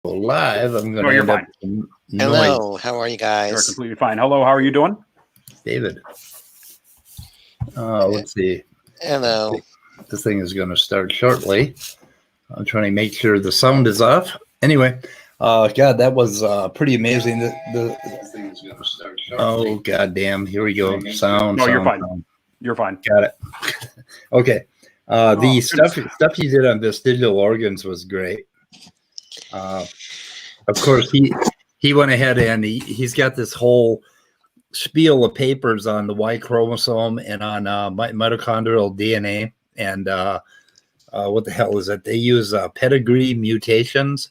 Live, I'm going No, to you're end up fine. with some noise. Hello, how are you You're guys? completely fine. Hello, how are you doing? David. Let's see. Hello. This thing is going to start shortly. I'm trying to make sure the sound is off. Anyway, God, that was pretty amazing. This thing is going to start shortly. Oh, goddamn. Here we go. Sound. No, you're sound, fine. sound. You're fine. Got it. Okay. The goodness. stuff you did on vestigial organs was great. Of course, he went ahead and he's got this whole spiel of papers on the Y chromosome and on mitochondrial DNA and what the hell is it? They use pedigree mutations,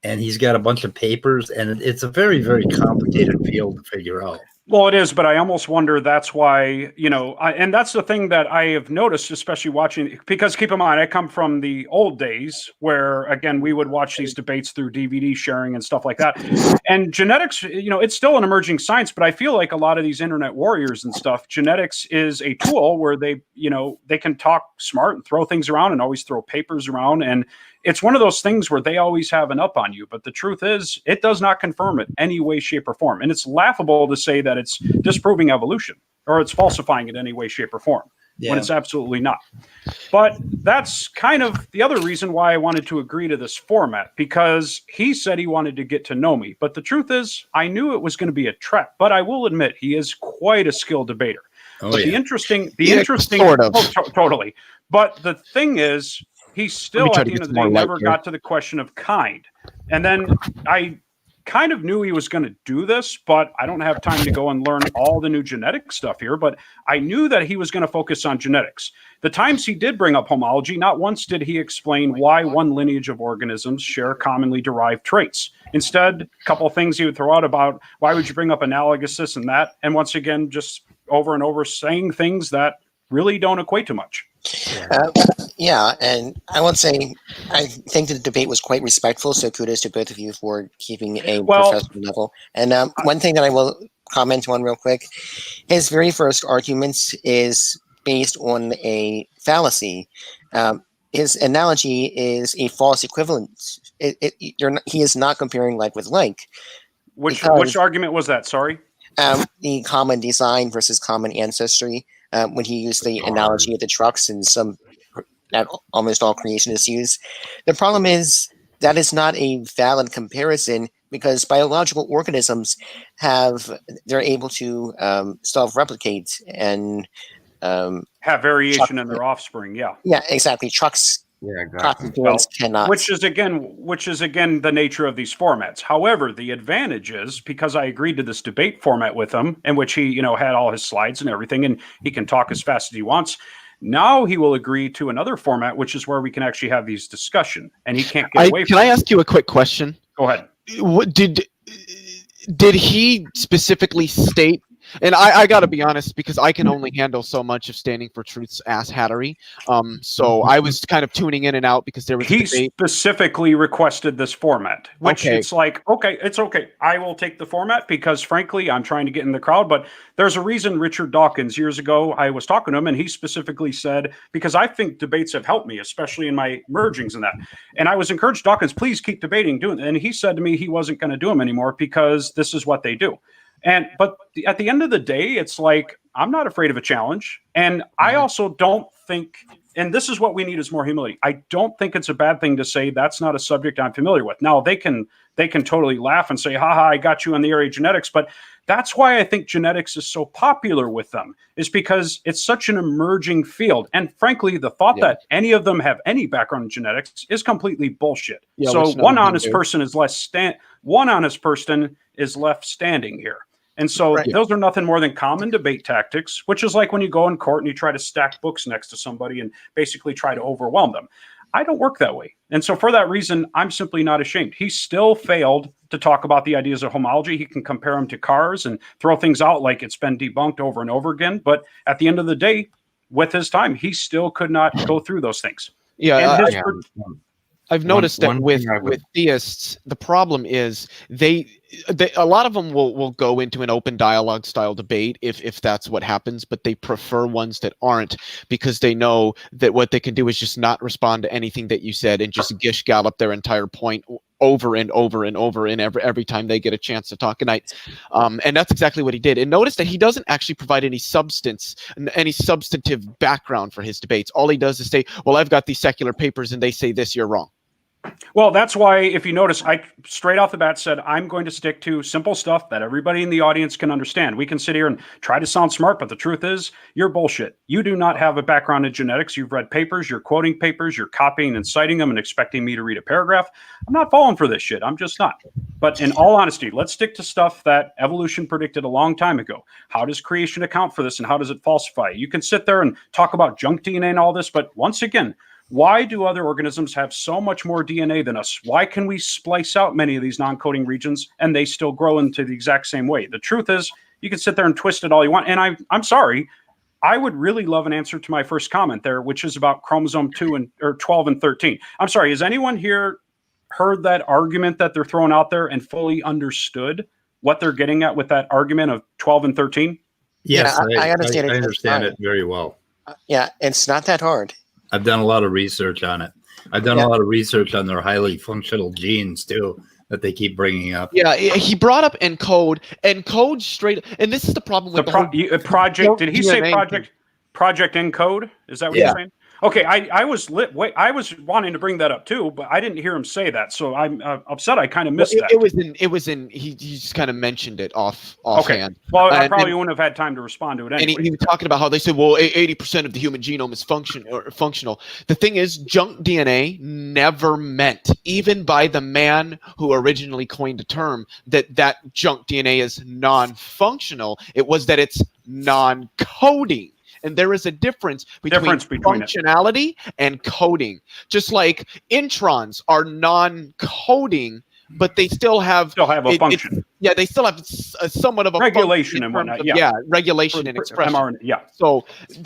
and he's got a bunch of papers, and it's a very, very complicated field to figure out. Well, it is, but I almost wonder that's why, and that's the thing that I have noticed, especially watching, because keep in mind, I come from the old days where, again, we would watch these debates through DVD sharing and stuff like that. And genetics, it's still an emerging science, but I feel like a lot of these internet warriors and stuff, genetics is a tool where they can talk smart and throw things around and always throw papers around. And it's one of those things where they always have an up on you. But the truth is, it does not confirm it any way, shape, or form. And it's laughable to say that it's disproving evolution or it's falsifying it any way, shape, or form when it's absolutely not. But that's kind of the other reason why I wanted to agree to this format, because he said he wanted to get to know me. But the truth is, I knew it was going to be a trap. But I will admit, he is quite a skilled debater. But the interesting, sort of. Totally. But the thing is, he still, at the end of the day, never got to the question of kind. And then I kind of knew he was going to do this, but I don't have time to go and learn all the new genetic stuff here. But I knew that he was going to focus on genetics. The times he did bring up homology, not once did he explain why one lineage of organisms share commonly derived traits. Instead, a couple of things he would throw out about why would you bring up analogous this and that. And once again, just over and over saying things that really don't equate to much. And I would say I think the debate was quite respectful, so kudos to both of you for keeping a professional level. And one thing that I will comment on real quick, his very first argument is based on a fallacy. His analogy is a false equivalence. He is not comparing like with like. Which argument was that? Sorry? The common design versus common ancestry. When he used the analogy of the trucks and that almost all creationists use. The problem is that is not a valid comparison because biological organisms they're able to self-replicate and have variation in their offspring. Yeah. Yeah, exactly. Trucks. Yeah, exactly. Cannot. Which is again the nature of these formats. However, the advantage is because I agreed to this debate format with him, in which he, had all his slides and everything, and he can talk as fast as he wants. Now he will agree to another format, which is where we can actually have these discussion, and he can't get away from it. Can I ask you a quick question? Go ahead. What did he specifically state? And I got to be honest, because I can only handle so much of Standing for Truth's ass hattery. So I was kind of tuning in and out because there was he specifically requested this format, which it's like, okay, it's okay. I will take the format because, frankly, I'm trying to get in the crowd. But there's a reason Richard Dawkins, years ago, I was talking to him, and he specifically said, because I think debates have helped me, especially in my mergings and that. And I was encouraged, Dawkins, please keep debating, doing it. And he said to me he wasn't going to do them anymore because this is what they do. But at the end of the day, it's like, I'm not afraid of a challenge. And I also don't think, and this is what we need is more humility. I don't think it's a bad thing to say that's not a subject I'm familiar with. Now they can totally laugh and say, haha, I got you in the area of genetics. But that's why I think genetics is so popular with them, is because it's such an emerging field. And frankly, the thought that any of them have any background in genetics is completely bullshit. Yeah, so one honest person is left standing here. And so those are nothing more than common debate tactics, which is like when you go in court and you try to stack books next to somebody and basically try to overwhelm them. I don't work that way. And so for that reason, I'm simply not ashamed. He still failed to talk about the ideas of homology. He can compare them to cars and throw things out like it's been debunked over and over again. But at the end of the day, with his time, he still could not go through those things. Yeah, I've noticed that with theists, the problem is they a lot of them will go into an open dialogue style debate if that's what happens, but they prefer ones that aren't because they know that what they can do is just not respond to anything that you said and just gish gallop their entire point over and over and over in every time they get a chance to talk. And that's exactly what he did. And notice that he doesn't actually provide any substantive background for his debates. All he does is say, well, I've got these secular papers and they say this, you're wrong. Well, that's why, if you notice, I straight off the bat said, I'm going to stick to simple stuff that everybody in the audience can understand. We can sit here and try to sound smart, but the truth is, you're bullshit. You do not have a background in genetics. You've read papers, you're quoting papers, you're copying and citing them and expecting me to read a paragraph. I'm not falling for this shit. I'm just not. But in all honesty, let's stick to stuff that evolution predicted a long time ago. How does creation account for this, and how does it falsify? You can sit there and talk about junk DNA and all this, but once again, why do other organisms have so much more DNA than us? Why can we splice out many of these non-coding regions and they still grow into the exact same way? The truth is, you can sit there and twist it all you want. And I'm sorry, I would really love an answer to my first comment there, which is about chromosome 12 and 13. I'm sorry, has anyone here heard that argument that they're throwing out there and fully understood what they're getting at with that argument of 12 and 13? Yes, yeah, I understand. I understand it very well. Yeah, it's not that hard. I've done a lot of research on it. I've done a lot of research on their highly functional genes too that they keep bringing up. Yeah, he brought up encode straight, and this is the problem with project. Did he say project encode? Is that what you're saying? Okay, I was wanting to bring that up too, but I didn't hear him say that, so I'm upset. I kind of missed that. He just kind of mentioned it offhand. Okay. Well, I probably wouldn't have had time to respond to it anyway. And he was talking about how they said, well, 80% of the human genome is functional. The thing is, junk DNA never meant, even by the man who originally coined the term, that junk DNA is non-functional. It was that it's non-coding. And there is a difference between functionality and coding. Just like introns are non-coding, but they still have a function. They still have somewhat of a regulation and whatnot. Regulation and expression. mRNA, yeah. So,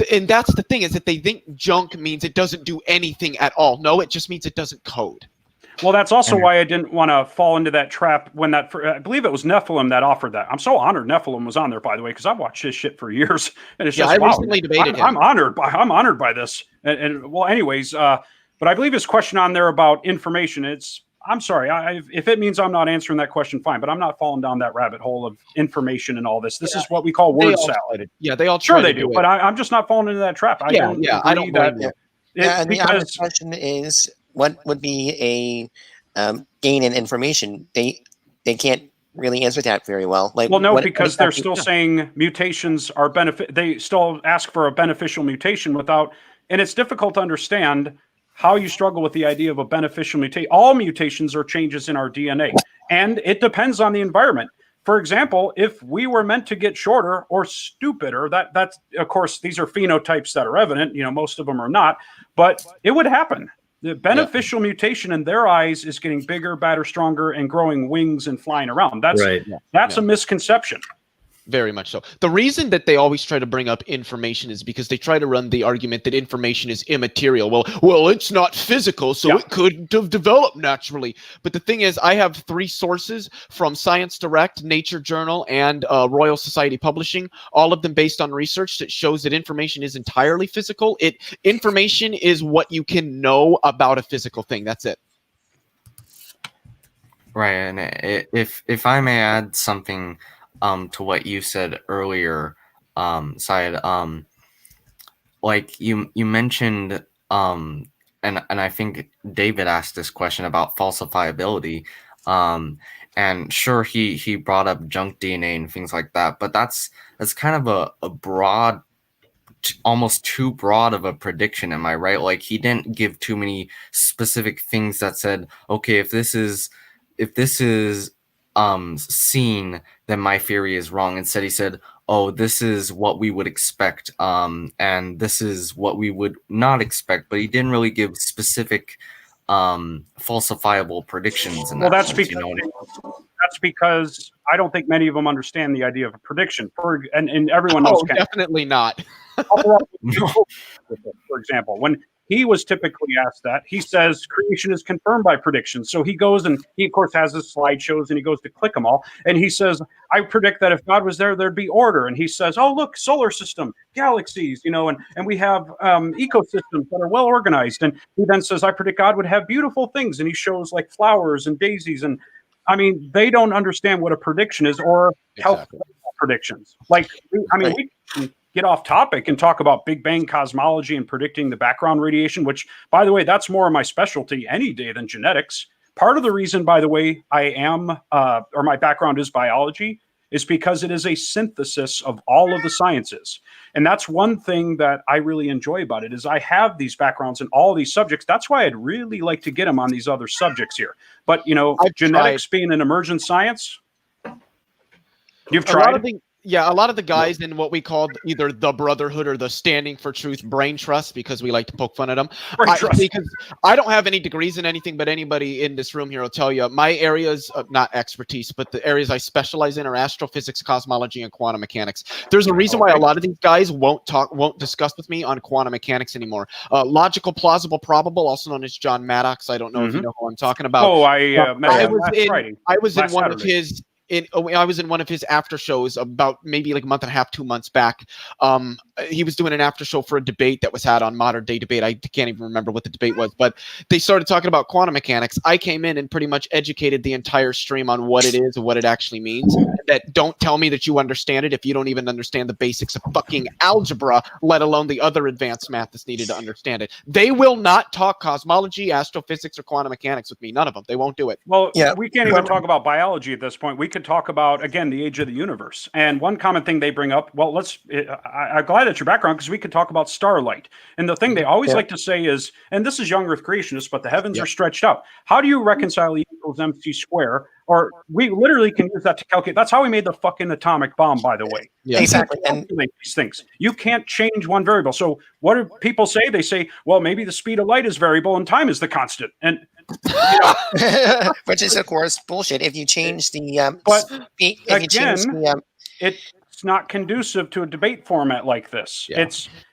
and that's the thing, is that they think junk means it doesn't do anything at all. No, it just means it doesn't code. Well, that's also why I didn't want to fall into that trap when I believe it was Nephilim that offered that. I'm so honored Nephilim was on there, by the way, because I've watched this shit for years, and it's just I recently debated him. I'm honored by this. And well, anyways, but I believe his question on there about information. I'm sorry, if it means I'm not answering that question, fine, but I'm not falling down that rabbit hole of information and all this. This is what we call word salad. Yeah, they all sure they do, but I'm just not falling into that trap. I don't blame you. And the other question is, what would be a gain in information? They can't really answer that very well. Because they're still saying mutations are they still ask for a beneficial mutation and it's difficult to understand how you struggle with the idea of a beneficial mutation. All mutations are changes in our DNA, and it depends on the environment. For example, if we were meant to get shorter or stupider, that's of course these are phenotypes that are evident. Most of them are not, but it would happen. The beneficial mutation in their eyes is getting bigger, badder, stronger, and growing wings and flying around. That's a misconception. Very much so. The reason that they always try to bring up information is because they try to run the argument that information is immaterial. Well, it's not physical, so it couldn't have developed naturally. But the thing is, I have 3 sources from Science Direct, Nature Journal, and Royal Society Publishing, all of them based on research that shows that information is entirely physical. Information is what you can know about a physical thing. That's it. Right, and if I may add something to what you said earlier, Syed, like you mentioned, and I think David asked this question about falsifiability, and sure, he brought up junk DNA and things like that, but that's kind of a broad, almost too broad of a prediction. Am I right? Like, he didn't give too many specific things that said, okay, if this is seen, then my theory is wrong. Instead, he said, oh, this is what we would expect, and this is what we would not expect. But he didn't really give specific falsifiable predictions. That's because I don't think many of them understand the idea of a prediction. And everyone knows. Definitely not. For example, when he was typically asked that. He says creation is confirmed by predictions. So he goes and he, of course, has his slideshows and he goes to click them all. And he says, I predict that if God was there, there'd be order. And he says, oh, look, solar system, galaxies, and we have ecosystems that are well organized. And he then says, I predict God would have beautiful things. And he shows like flowers and daisies. And I mean, they don't understand what a prediction is or help predictions. Like, we can get off topic and talk about Big Bang cosmology and predicting the background radiation, which, by the way, that's more of my specialty any day than genetics. Part of the reason, by the way, I am, or my background is biology, is because it is a synthesis of all of the sciences. And that's one thing that I really enjoy about it, is I have these backgrounds in all these subjects. That's why I'd really like to get them on these other subjects here. But, genetics being an emergent science, you've tried. A lot of the guys in what we called either the Brotherhood or the Standing for Truth Brain Trust, because we like to poke fun at them. Because I don't have any degrees in anything, but anybody in this room here will tell you my areas of not expertise, but the areas I specialize in are astrophysics, cosmology, and quantum mechanics. There's a reason why a lot of these guys won't discuss with me on quantum mechanics anymore. Logical, plausible, probable, also known as John Maddox. I don't know if you know who I'm talking about. Oh, I was in one of his. I was in one of his after shows about maybe like a month and a half, 2 months back. He was doing an after show for a debate that was had on Modern Day Debate. I can't even remember what the debate was, but they started talking about quantum mechanics. I came in and pretty much educated the entire stream on what it is and what it actually means. That don't tell me that you understand it if you don't even understand the basics of fucking algebra, let alone the other advanced math that's needed to understand it. They will not talk cosmology, astrophysics, or quantum mechanics with me. None of them. They won't do it. Well, we can't even talk about biology at this point. We could talk about, again, the age of the universe. And one common thing they bring up, I'm glad that's your background, because we could talk about starlight. And the thing they always like to say is, and this is young earth creationists, but the heavens are stretched out. How do you reconcile E equals MC square? Or we literally can use that to calculate. That's how we made the fucking atomic bomb, by the way. Yeah, exactly. And these things. You can't change one variable. So what do people say? They say, well, maybe the speed of light is variable and time is the constant. And which is, of course, bullshit. If you change the it's not conducive to a debate format like this. Yeah.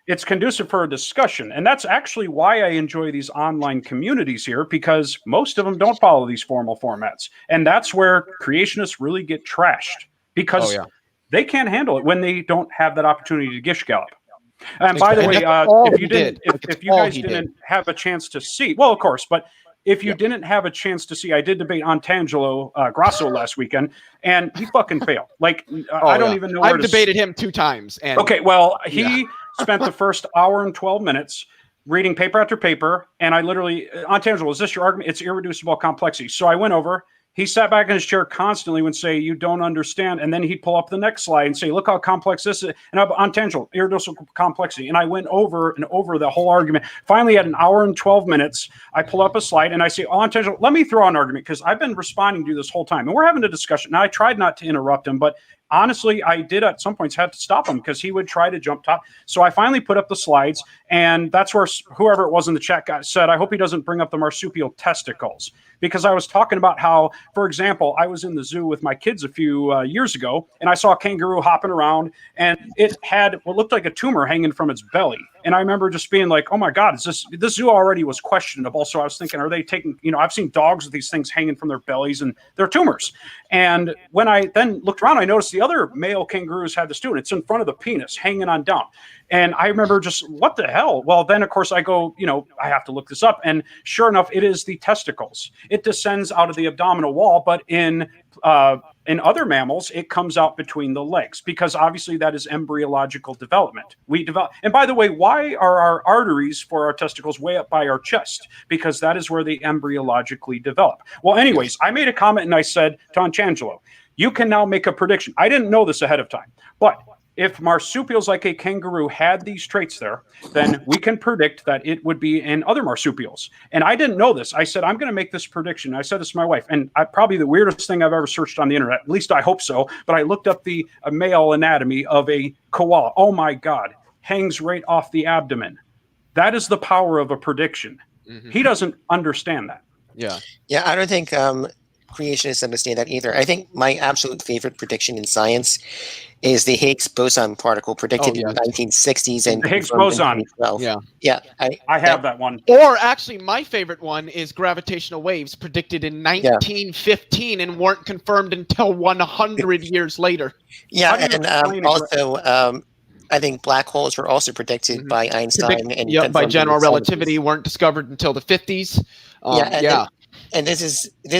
It's conducive for a discussion. And that's actually why I enjoy these online communities here, because most of them don't follow these formal formats. And that's where creationists really get trashed, because they can't handle it when they don't have that opportunity to gish gallop. And by the way, if you guys didn't have a chance to see, well, of course, but if you didn't have a chance to see, I did debate Antangelo Grasso last weekend, and he fucking failed. Like, I don't even know where I've debated him 2 times. And he spent the first hour and 12 minutes reading paper after paper, and I literally, Antangelo, is this your argument? It's irreducible complexity. So I went over. He sat back in his chair constantly and say, you don't understand. And then he'd pull up the next slide and say, look how complex this is. And on tangential, irreducible complexity. And I went over and over the whole argument. Finally, at an hour and 12 minutes, I pull up a slide and I say, on tangential, let me throw an argument, because I've been responding to you this whole time. And we're having a discussion. Now, I tried not to interrupt him, but honestly, I did at some points have to stop him, because he would try to jump top. So I finally put up the slides, and that's where whoever it was in the chat said, I hope he doesn't bring up the marsupial testicles, because I was talking about how, for example, I was in the zoo with my kids a few years ago, and I saw a kangaroo hopping around, and it had what looked like a tumor hanging from its belly. And I remember just being like, oh my God, this zoo already was questionable. So I was thinking, are they taking, I've seen dogs with these things hanging from their bellies, and they're tumors. And when I then looked around, I noticed the other male kangaroos had this too, and it's in front of the penis hanging on down. And I remember just, what the hell? Well, then, of course, I go, I have to look this up. And sure enough, it is the testicles. It descends out of the abdominal wall, but in other mammals, it comes out between the legs, because obviously that is embryological development. And by the way, why are our arteries for our testicles way up by our chest? Because that is where they embryologically develop. Well, anyways, I made a comment and I said to Antangelo, you can now make a prediction. I didn't know this ahead of time, but if marsupials like a kangaroo had these traits there, then we can predict that it would be in other marsupials. And I didn't know this. I said, I'm going to make this prediction. I said this to my wife, and probably the weirdest thing I've ever searched on the internet, at least I hope so, but I looked up the male anatomy of a koala. Oh my God, hangs right off the abdomen. That is the power of a prediction. Mm-hmm. He doesn't understand that. Yeah, I don't think creationists understand that either. I think my absolute favorite prediction in science is the Higgs boson particle predicted in the 1960s and the Higgs confirmed in boson. 2012. Yeah, I have that one. Or actually, my favorite one is gravitational waves predicted in 1915 and weren't confirmed until 100 years later. Yeah, and also, I think black holes were also predicted by Einstein and by general relativity, weren't discovered until the 50s. And this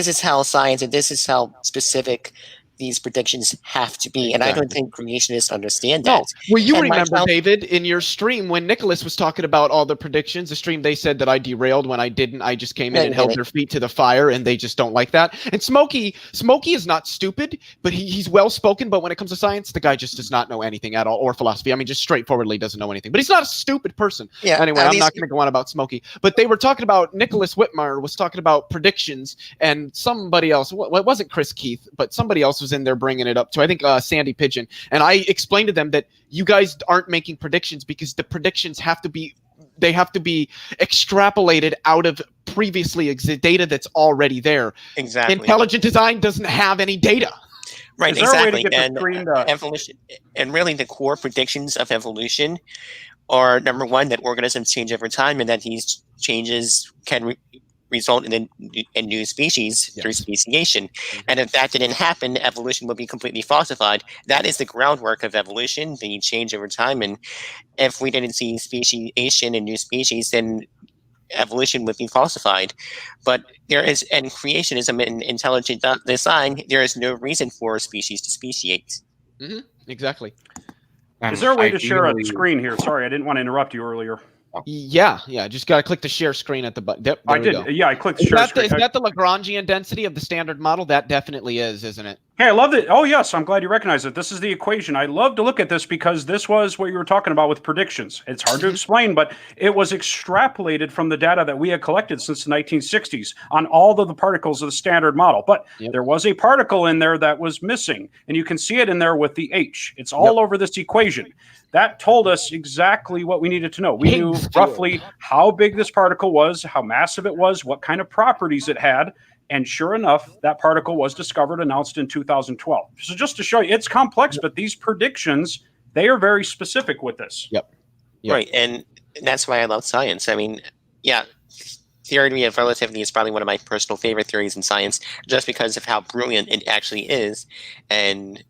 is how science, and this is how specific these predictions have to be. And I don't think creationists understand that. Well, you remember, David, in your stream when Nicholas was talking about all the predictions, the stream they said that I derailed when I didn't. I just came in and held their feet to the fire, and they just don't like that. And Smokey is not stupid, but he's well-spoken. But when it comes to science, the guy just does not know anything at all, or philosophy. I mean, just straightforwardly doesn't know anything. But he's not a stupid person. Yeah, anyway, I'm not going to go on about Smokey. But they were talking about, Nicholas Whitmire was talking about predictions, and somebody else, well, it wasn't Chris Keith, but somebody else was in there bringing it up too. I think Sandy Pigeon. And I explained to them that you guys aren't making predictions because the predictions have to be extrapolated out of previously data that's already there. Exactly. Intelligent design doesn't have any data. Right, exactly. And evolution, and really the core predictions of evolution are, number one, that organisms change over time and that these changes can result in new species through speciation. And if that didn't happen, evolution would be completely falsified. That is the groundwork of evolution, the change over time. And if we didn't see speciation and new species, then evolution would be falsified. But there is, and creationism and intelligent design, there is no reason for species to speciate. Exactly. Is there a way to share a screen here? Sorry, I didn't want to interrupt you earlier. Yeah. Just got to click the share screen at the button. Yep, I did. Yeah, I clicked share screen. Is that the Lagrangian density of the standard model? That definitely is, isn't it? Hey, I love it. Oh, yes. I'm glad you recognize it. This is the equation. I love to look at this because this was what you were talking about with predictions. It's hard to explain, but it was extrapolated from the data that we had collected since the 1960s on all of the particles of the standard model. But there was a particle in there that was missing, and you can see it in there with the H. It's all over this equation. That told us exactly what we needed to know. We knew roughly how big this particle was, how massive it was, what kind of properties it had. And sure enough, that particle was discovered, announced in 2012. So just to show you, it's complex, but these predictions, they are very specific with this. Yep. Right. And that's why I love science. I mean, theory of relativity is probably one of my personal favorite theories in science, just because of how brilliant it actually is. And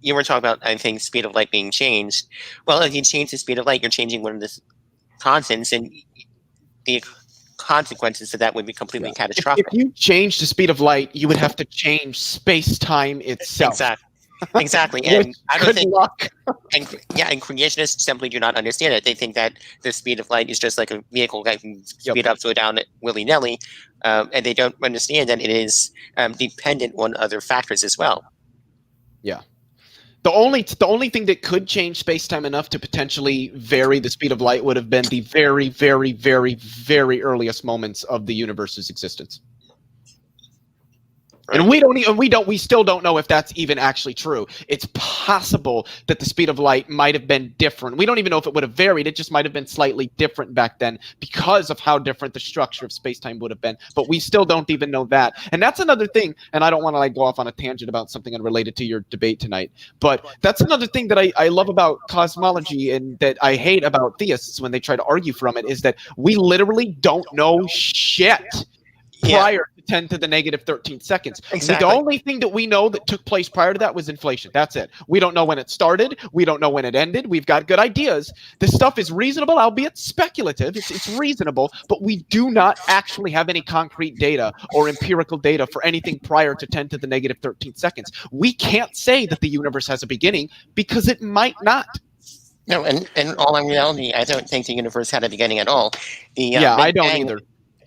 you were talking about, I think, speed of light being changed. Well, if you change the speed of light, you're changing one of the constants, and the consequences of that would be completely catastrophic. If you change the speed of light, you would have to change space-time itself. Exactly. And I don't think, and creationists simply do not understand it. They think that the speed of light is just like a vehicle that can speed up, slow down willy-nilly, and they don't understand that it is dependent on other factors as well. Yeah. The only thing that could change space-time enough to potentially vary the speed of light would have been the very, very, very, very earliest moments of the universe's existence. And we still don't know if that's even actually true. It's possible that the speed of light might have been different. We don't even know if it would have varied. It just might have been slightly different back then because of how different the structure of space-time would have been. But we still don't even know that. And that's another thing, and I don't want to go off on a tangent about something unrelated to your debate tonight, but that's another thing that I love about cosmology and that I hate about theists when they try to argue from it, is that we literally don't know shit prior to 10 to the negative 13 seconds. Exactly. The only thing that we know that took place prior to that was inflation. That's it. We don't know when it started. We don't know when it ended. We've got good ideas. This stuff is reasonable, albeit speculative. It's reasonable, but we do not actually have any concrete data or empirical data for anything prior to 10 to the negative 13 seconds. We can't say that the universe has a beginning because it might not. No, and in all reality, I don't think the universe had a beginning at all. I don't either.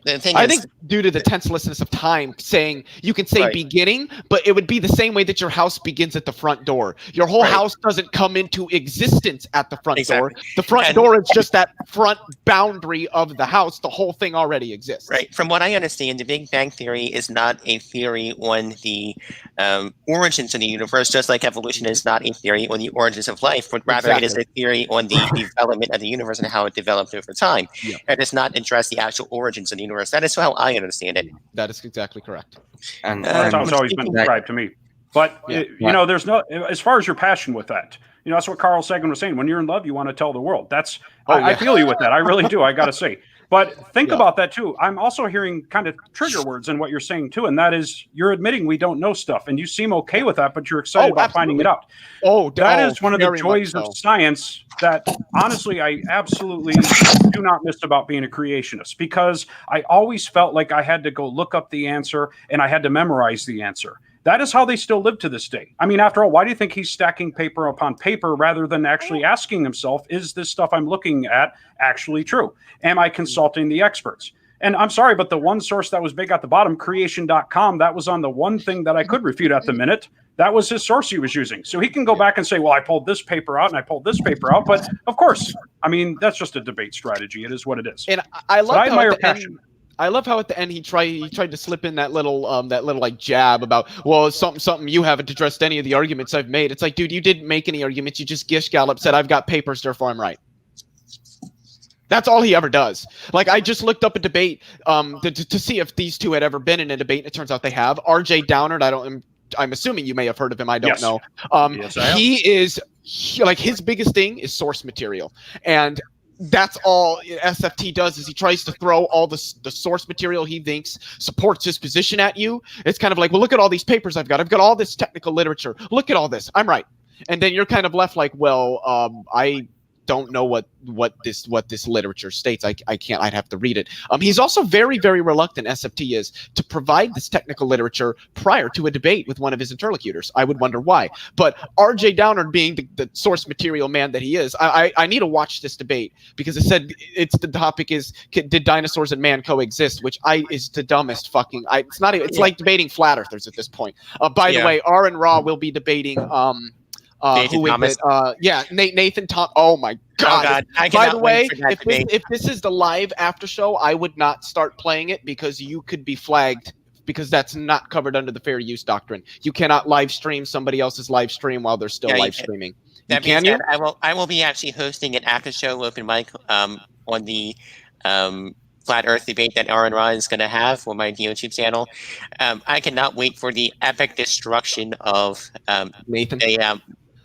I think due to the tenselessness of time, saying you can say beginning, but it would be the same way that your house begins at the front door. Your whole house doesn't come into existence at the front door. The front door is just that front boundary of the house. The whole thing already exists. Right. From what I understand, the Big Bang Theory is not a theory on the origins of the universe, just like evolution is not a theory on the origins of life, but rather it is a theory on the development of the universe and how it developed over time. It does not address the actual origins of the universe universe. That is how I understand it. That is exactly correct. And That's how it's always been described to me. But you know, there's no, as far as your passion with that, you know, that's what Carl Sagan was saying. When you're in love, you want to tell the world. That's I feel you with that. I really do. I got to say. But think about that too. I'm also hearing kind of trigger words in what you're saying too, and that is you're admitting we don't know stuff, and you seem okay with that, but you're excited about finding it out. That is one of the joys of science that honestly I absolutely do not miss about being a creationist, because I always felt like I had to go look up the answer and I had to memorize the answer. That is how they still live to this day. I mean, after all, why do you think he's stacking paper upon paper rather than actually asking himself, is this stuff I'm looking at actually true? Am I consulting the experts? And I'm sorry, but the one source that was big at the bottom, creation.com, that was on the one thing that I could refute at the minute. That was his source he was using. So he can go back and say, well, I pulled this paper out and I pulled this paper out. But of course, I mean, that's just a debate strategy. It is what it is. And I love I admire passion. I love how at the end he tried to slip in that little like jab about, well, it's something you haven't addressed any of the arguments I've made. It's like, dude, you didn't make any arguments. You just gish gallop said I've got papers, therefore I'm right. That's all he ever does. Like, I just looked up a debate to see if these two had ever been in a debate, and it turns out they have. RJ Downard, I'm assuming you may have heard of him. I don't know. Yes, I have. His biggest thing is source material, and that's all SFT does is he tries to throw all the source material he thinks supports his position at you. It's kind of like, well, look at all these papers I've got all this technical literature. Look at all this. I'm right. And then you're kind of left like, well, I don't know what this literature states. I can't. I'd have to read it. He's also very, very reluctant, SFT is, to provide this technical literature prior to a debate with one of his interlocutors. I would wonder why. But RJ Downard, being the source material man that he is, I need to watch this debate, because it said the topic is, did dinosaurs and man coexist, which is the dumbest fucking. It's not. It's like debating flat earthers at this point. By the way, Aaron Ra will be debating. Nathan Thomas. Nathan Thomas. Oh my God! By the way, if this is the live after show, I would not start playing it, because you could be flagged, because that's not covered under the fair use doctrine. You cannot live stream somebody else's live stream while they're still live streaming. That being said, I will be actually hosting an after show open mic on the Flat Earth debate that Aaron Ra is going to have on my YouTube channel. I cannot wait for the epic destruction of Nathan.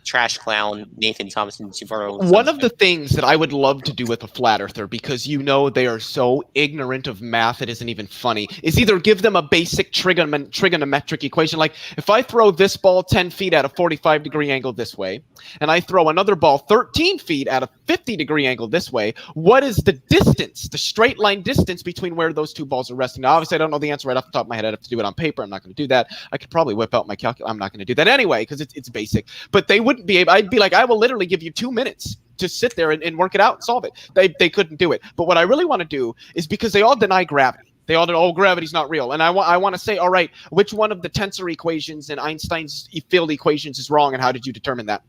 Trash clown Nathan Thompson. One of the things that I would love to do with a flat earther, because they are so ignorant of math it isn't even funny, is either give them a basic trigonometric equation, like if I throw this ball 10 feet at a 45-degree angle this way, and I throw another ball 13 feet at a 50-degree angle this way, what is the distance, the straight line distance between where those two balls are resting? Now, obviously, I don't know the answer right off the top of my head. I'd have to do it on paper. I'm not going to do that. I could probably whip out my calculator. I'm not going to do that anyway, because it's basic. But they wouldn't be able. I'd be like, I will literally give you 2 minutes to sit there and work it out and solve it. They couldn't do it. But what I really want to do is, because they all deny gravity. They all know, gravity's not real. And I want to say, all right, which one of the tensor equations and Einstein's field equations is wrong, and how did you determine that?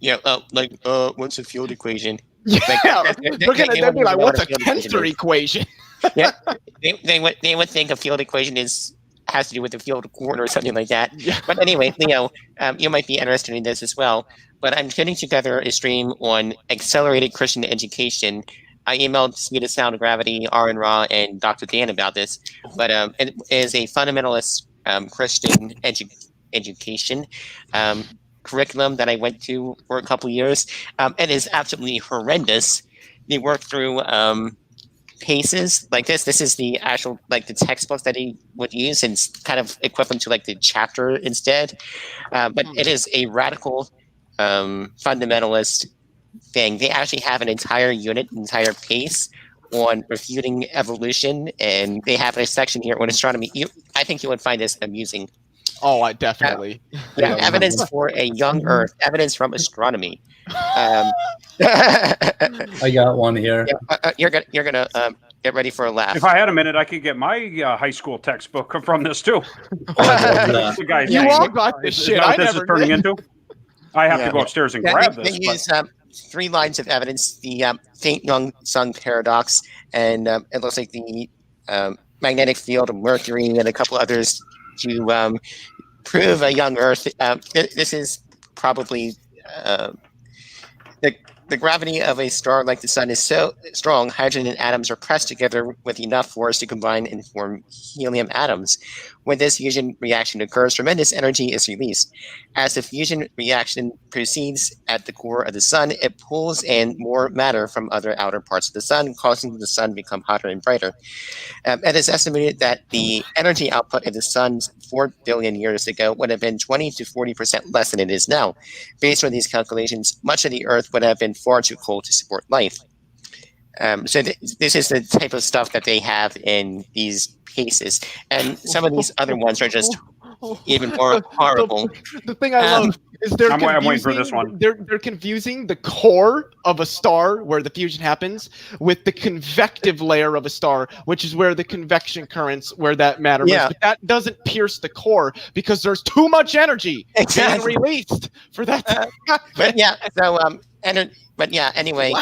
Yeah, what's a field equation? Yeah, they'd be like, what's a tensor equation? Yeah, they would think a field equation has to do with the field of corn or something like that. Yeah. But anyway, Leo, you might be interested in this as well. But I'm putting together a stream on accelerated Christian education. I emailed Speed of Sound, Gravity, Aaron Ra, and Dr. Dan about this. But it is a fundamentalist Christian education curriculum that I went to for a couple years. It is absolutely horrendous. They work through paces like this. This is the actual, like, the textbook that he would use, and it's kind of equivalent to like the chapter instead. But it is a radical fundamentalist thing. They actually have an entire unit, entire pace on refuting evolution, and they have a section here on astronomy. I think you would find this amusing. Oh, I definitely. Evidence for a young Earth. Evidence from astronomy. I got one here. You're gonna get ready for a laugh. If I had a minute, I could get my high school textbook from this too. You all got this shit. I this is turning into. I have to go upstairs and grab this. They use 3 lines of evidence: the faint young sun paradox, and it looks like the magnetic field of Mercury, and a couple others to prove a young Earth. This is probably the The gravity of a star like the sun is so strong, hydrogen atoms are pressed together with enough force to combine and form helium atoms. When this fusion reaction occurs, tremendous energy is released. As the fusion reaction proceeds at the core of the sun, it pulls in more matter from other outer parts of the sun, causing the sun to become hotter and brighter. It is estimated that the energy output of the sun's 4 billion years ago would have been 20 to 40% less than it is now. Based on these calculations, much of the Earth would have been far too cold to support life. This is the type of stuff that they have in these cases. And some of these other ones are just even more horrible. The thing I love is they're I'm waiting for this one. They're confusing the core of a star where the fusion happens with the convective layer of a star, which is where the convection currents, where that matter is. But that doesn't pierce the core because there's too much energy being released for that to happen. But yeah, so anyway,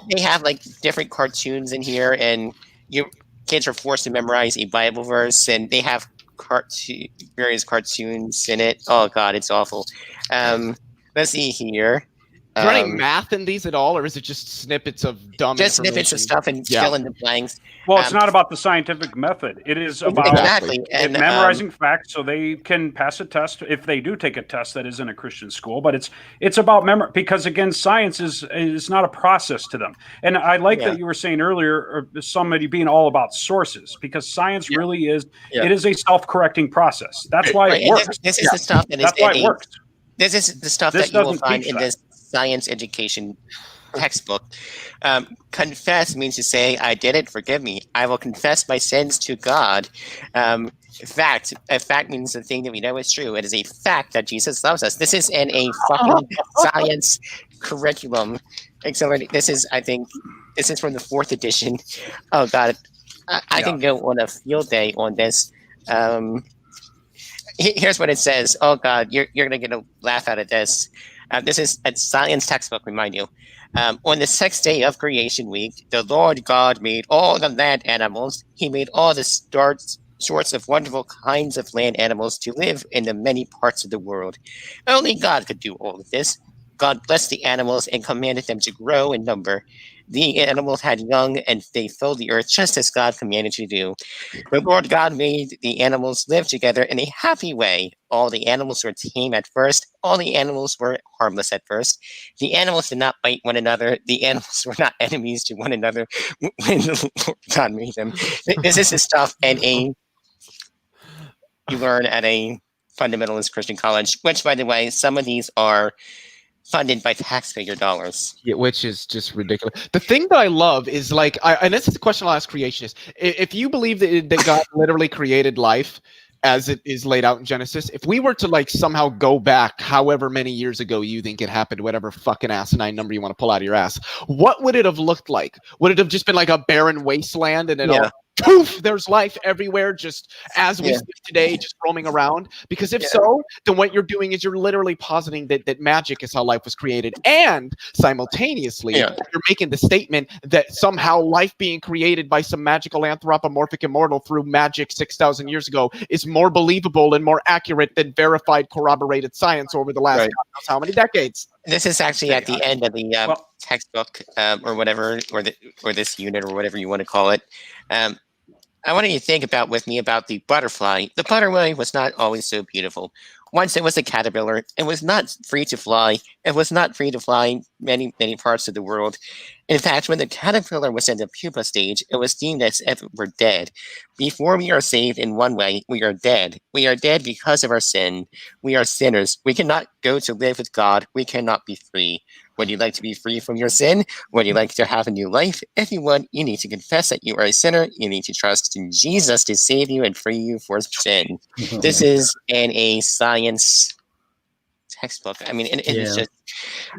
they have like different cartoons in here, and you kids are forced to memorize a Bible verse, and they have various cartoons in it. Oh God, it's awful. Let's see here. Is there any math in these at all, or is it just snippets of dumb just snippets of stuff and fill in the blanks? Well, it's not about the scientific method. It is about memorizing facts so they can pass a test if they do take a test that is in a Christian school. But it's about memory because, again, science is not a process to them. And I like that you were saying earlier, somebody being all about sources, because science really is it is a self-correcting process. That's why it works. This is the stuff that that's why it works. This is the stuff that you will find in this science education textbook. Confess means to say, I did it, forgive me. I will confess my sins to God. A fact means the thing that we know is true. It is a fact that Jesus loves us. This is in a fucking science curriculum. This is from the 4th edition. Oh God, I can go on a field day on this. Here's what it says. Oh God, you're gonna get a laugh out of this. This is a science textbook, remind you. On the 6th day of creation week, the Lord God made all the land animals. He made all the sorts of wonderful kinds of land animals to live in the many parts of the world. Only God could do all of this. God blessed the animals and commanded them to grow in number. The animals had young, and they filled the earth just as God commanded to do. The Lord God made the animals live together in a happy way. All the animals were tame at first. All the animals were harmless at first. The animals did not bite one another. The animals were not enemies to one another when the Lord God made them. This is the stuff you learn at a fundamentalist Christian college, which, by the way, some of these are funded by taxpayer dollars. Yeah, which is just ridiculous. The thing that I love is and this is the question I'll ask creationists. If you believe that God literally created life as it is laid out in Genesis, if we were to somehow go back however many years ago you think it happened, whatever fucking asinine number you want to pull out of your ass, what would it have looked like? Would it have just been like a barren wasteland and all poof, there's life everywhere, just as we see today, just roaming around? Because if so, then what you're doing is you're literally positing that magic is how life was created. And simultaneously, you're making the statement that somehow life being created by some magical anthropomorphic immortal through magic 6,000 years ago is more believable and more accurate than verified, corroborated science over the last God knows how many decades. This is actually at the end of the textbook or whatever, or this unit or whatever you want to call it. I want you to think with me about the butterfly. The butterfly was not always so beautiful. Once it was a caterpillar. It was not free to fly. It was not free to fly many, many parts of the world. In fact, when the caterpillar was in the pupa stage, it was deemed as if it were dead. Before we are saved in one way, we are dead. We are dead because of our sin. We are sinners. We cannot go to live with God. We cannot be free. Would you like to be free from your sin? Would you like to have a new life? If you would, you need to confess that you are a sinner. You need to trust in Jesus to save you and free you from sin. This is in a science textbook. I mean, it's just,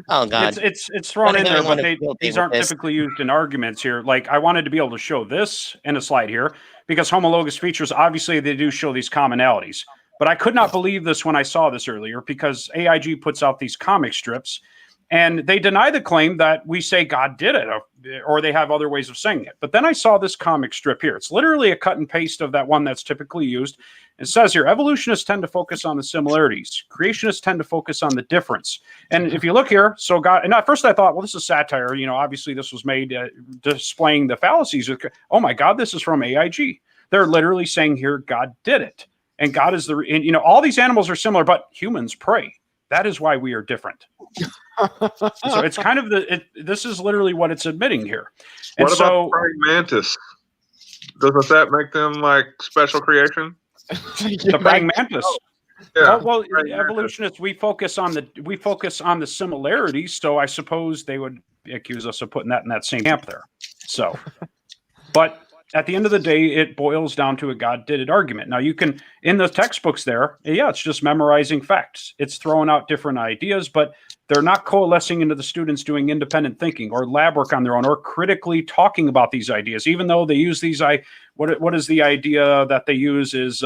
oh God. It's thrown in there, but these aren't typically used in arguments here. I wanted to be able to show this in a slide here because homologous features, obviously they do show these commonalities. But I could not believe this when I saw this earlier because AIG puts out these comic strips. And they deny the claim that we say God did it, or they have other ways of saying it. But then I saw this comic strip here. It's literally a cut and paste of that one that's typically used. It says here, evolutionists tend to focus on the similarities. Creationists tend to focus on the difference. And if you look here, so God, and at first I thought, well, this is satire. Obviously this was made displaying the fallacies. Oh my God, this is from AIG. They're literally saying here, God did it. And God is all these animals are similar, but humans pray. That is why we are different. So it's kind of this is literally what it's admitting here. And what about the praying mantis? Doesn't that make them like special creation? The praying mantis. Yeah. Well, evolutionists, we focus on the similarities. So I suppose they would accuse us of putting that in that same camp there. So, but at the end of the day, it boils down to a God did it argument. Now you can, in the textbooks there, it's just memorizing facts. It's throwing out different ideas, but they're not coalescing into the students doing independent thinking or lab work on their own or critically talking about these ideas, even though they use these. What is the idea that they use is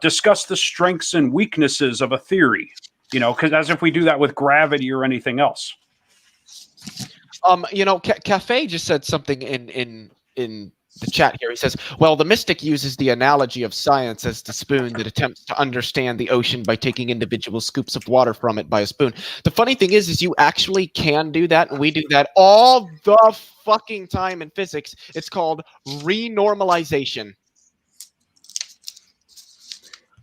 discuss the strengths and weaknesses of a theory, because as if we do that with gravity or anything else. Cafe just said something in the chat here. He says, well, the mystic uses the analogy of science as the spoon that attempts to understand the ocean by taking individual scoops of water from it by a spoon. The funny thing is you actually can do that, and we do that all the fucking time in physics. It's called renormalization.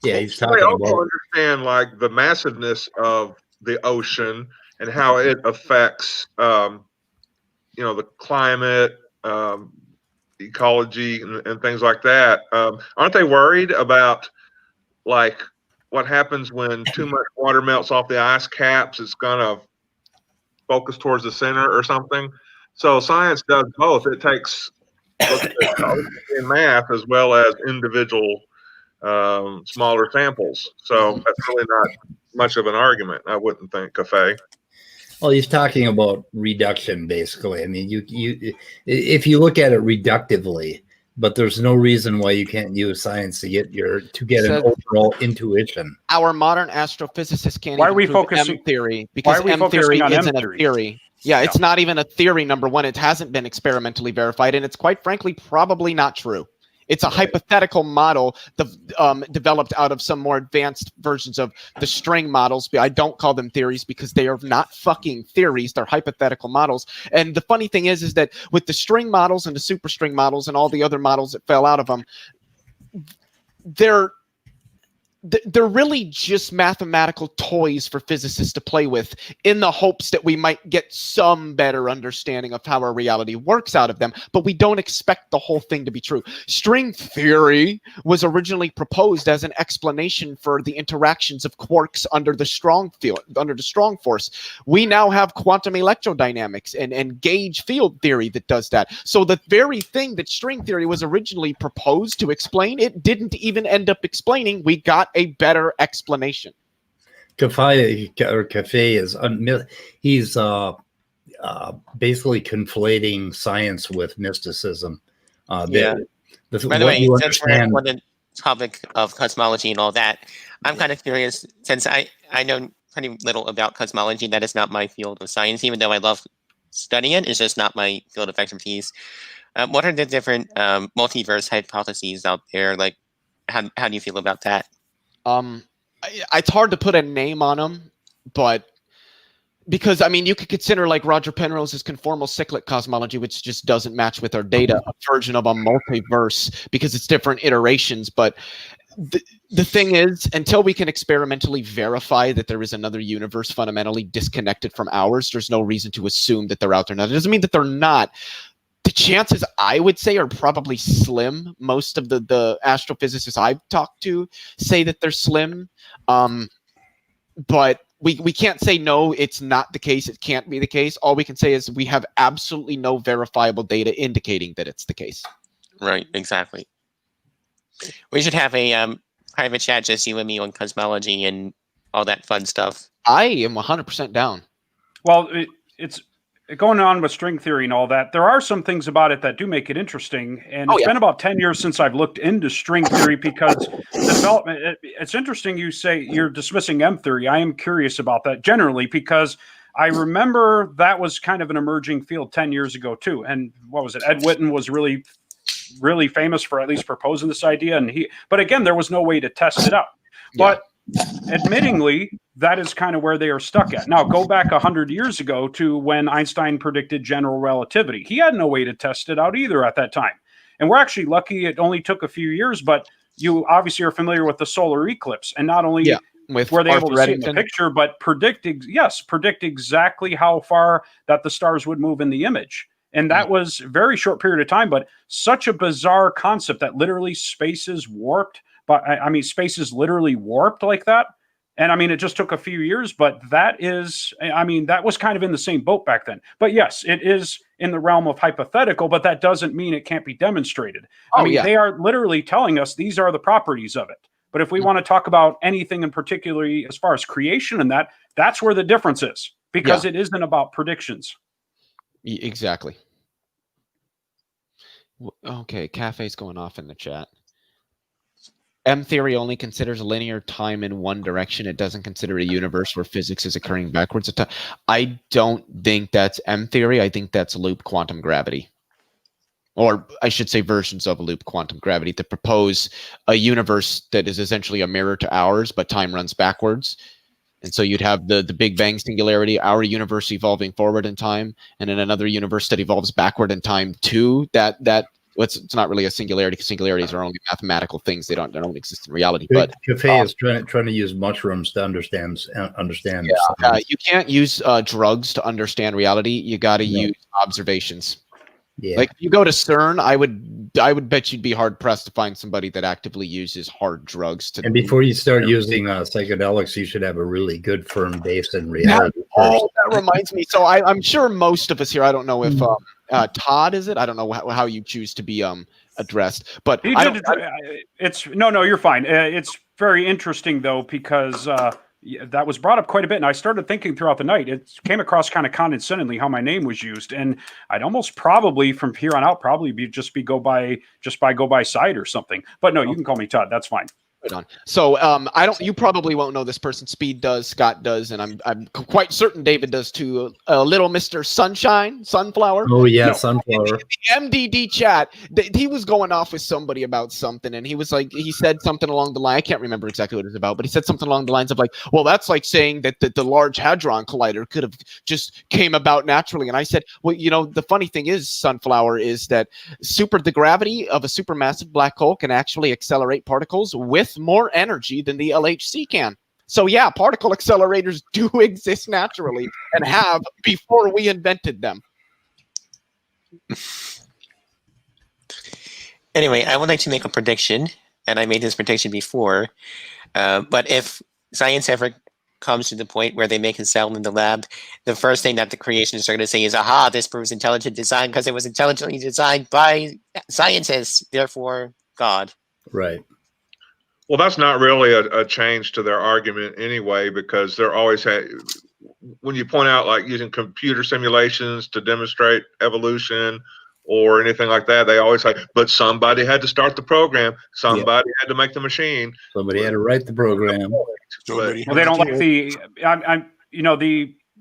Yeah, he's talking I also about understand like the massiveness of the ocean and how it affects the climate, ecology and things like that. Aren't they worried about like what happens when too much water melts off the ice caps? It's gonna focus towards the center or something. So science does both. It takes in math as well as individual smaller samples. So that's really not much of an argument, I wouldn't think, Cafe. Well, he's talking about reduction, basically. I mean, if you look at it reductively, but there's no reason why you can't use science to get an overall intuition. Our modern astrophysicists can't. Why even are we prove focusing M theory? Because M theory isn't a theory. Yeah, it's not even a theory. Number one, it hasn't been experimentally verified, and it's quite frankly probably not true. It's a hypothetical model developed out of some more advanced versions of the string models. I don't call them theories because they are not fucking theories. They're hypothetical models. And the funny thing is that with the string models and the superstring models and all the other models that fell out of them, they're really just mathematical toys for physicists to play with in the hopes that we might get some better understanding of how our reality works out of them, but we don't expect the whole thing to be true. String theory was originally proposed as an explanation for the interactions of quarks under the strong force. We now have quantum electrodynamics and gauge field theory that does that. So the very thing that string theory was originally proposed to explain, it didn't even end up explaining. We got a better explanation. Cafe is he's basically conflating science with mysticism. By the way, since we're on the topic of cosmology and all that, I'm kind of curious, since I know pretty little about cosmology. That is not my field of science, even though I love studying it. It's just not my field of expertise. What are the different multiverse hypotheses out there? Like, how do you feel about that? It's hard to put a name on them, but because you could consider like Roger Penrose's conformal cyclic cosmology, which just doesn't match with our data, a version of a multiverse because it's different iterations. But the thing is, until we can experimentally verify that there is another universe fundamentally disconnected from ours, there's no reason to assume that they're out there. Now, that doesn't mean that they're not. The chances, I would say, are probably slim. Most of the astrophysicists I've talked to say that they're slim. But we can't say, no, it's not the case. It can't be the case. All we can say is we have absolutely no verifiable data indicating that it's the case. Right, exactly. We should have a private chat, just you and me, on cosmology and all that fun stuff. I am 100% down. Well, it's going on with string theory and all that. There are some things about it that do make it interesting. And it's been about 10 years since I've looked into string theory because the development, it's interesting you say you're dismissing M theory. I am curious about that generally because I remember that was kind of an emerging field 10 years ago too. And what was it? Ed Witten was really, really famous for at least proposing this idea. But again, there was no way to test it out. But admittingly, that is kind of where they are stuck at. Now, go back 100 years ago to when Einstein predicted general relativity. He had no way to test it out either at that time. And we're actually lucky it only took a few years, but you obviously are familiar with the solar eclipse. And not only were they able to see the picture, but predict exactly how far that the stars would move in the image. And that was a very short period of time, but such a bizarre concept that literally space is warped. But I mean, space is literally warped like that. And I mean, it just took a few years, but that was kind of in the same boat back then. But yes, it is in the realm of hypothetical, but that doesn't mean it can't be demonstrated. They are literally telling us these are the properties of it. But if we want to talk about anything in particular as far as creation and that's where the difference is, because it isn't about predictions. Exactly. Okay, Cafe's going off in the chat. M theory only considers linear time in one direction. It doesn't consider a universe where physics is occurring backwards. I don't think that's M theory. I think that's loop quantum gravity. Or I should say versions of a loop quantum gravity to propose a universe that is essentially a mirror to ours, but time runs backwards. And so you'd have the Big Bang singularity, our universe evolving forward in time, and then another universe that evolves backward in time too. It's not really a singularity because singularities are only mathematical things. They don't exist in reality. But Cafe is trying to use mushrooms to understand. You can't use drugs to understand reality. You got to use observations. Yeah. Like you go to CERN, I would bet you'd be hard pressed to find somebody that actively uses hard drugs to. And before you start using psychedelics, you should have a really good firm base in reality. That reminds me. So I'm sure most of us here. I don't know if Todd is it. I don't know how you choose to be addressed, but it's no. You're fine. It's very interesting though because. That was brought up quite a bit, and I started thinking throughout the night. It came across kind of condescendingly how my name was used, and I'd almost probably from here on out go by side or something. But no, you can call me Todd. That's fine. Right on. So you probably won't know this person. Speed does, Scott does, and I'm quite certain David does too. Little Mr. Sunflower. Oh yeah, Sunflower. MDD chat. He was going off with somebody about something, and he was like, he said something along the line. I can't remember exactly what it was about, but he said something along the lines of like, well, that's like saying that the Large Hadron Collider could have just came about naturally. And I said, well, the funny thing is, Sunflower, is that the gravity of a supermassive black hole can actually accelerate particles with more energy than the LHC can. So yeah, particle accelerators do exist naturally and have before we invented them. Anyway, I would like to make a prediction, and I made this prediction before, but if science ever comes to the point where they make a cell in the lab, the first thing that the creationists are going to say is, aha, this proves intelligent design because it was intelligently designed by scientists, therefore God. Right. Well, that's not really a change to their argument anyway, because they're always when you point out like using computer simulations to demonstrate evolution or anything like that, they always say, but somebody had to start the program. Somebody had to make the machine. Somebody had to write the program. Well, they don't like the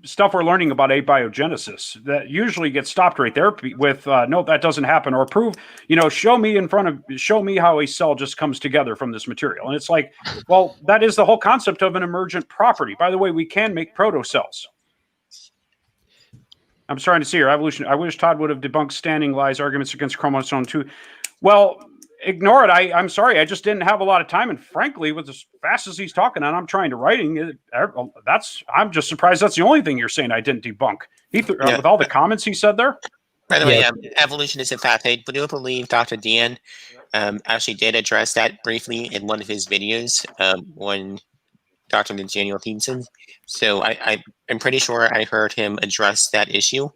stuff we're learning about abiogenesis that usually gets stopped right there with no, that doesn't happen, or prove, show me how a cell just comes together from this material. And it's like, well, that is the whole concept of an emergent property. By the way, we can make protocells. I'm starting to see your evolution. I wish Todd would have debunked standing lies arguments against chromosome 2. Well, ignore it. I'm sorry. I just didn't have a lot of time. And frankly, with as fast as he's talking and I'm trying to writing, I'm just surprised that's the only thing you're saying I didn't debunk. With all the comments he said there. By the way, evolution is in fact, I do believe Dr. Dan actually did address that briefly in one of his videos when Dr. Daniel Thiessen. So I'm pretty sure I heard him address that issue.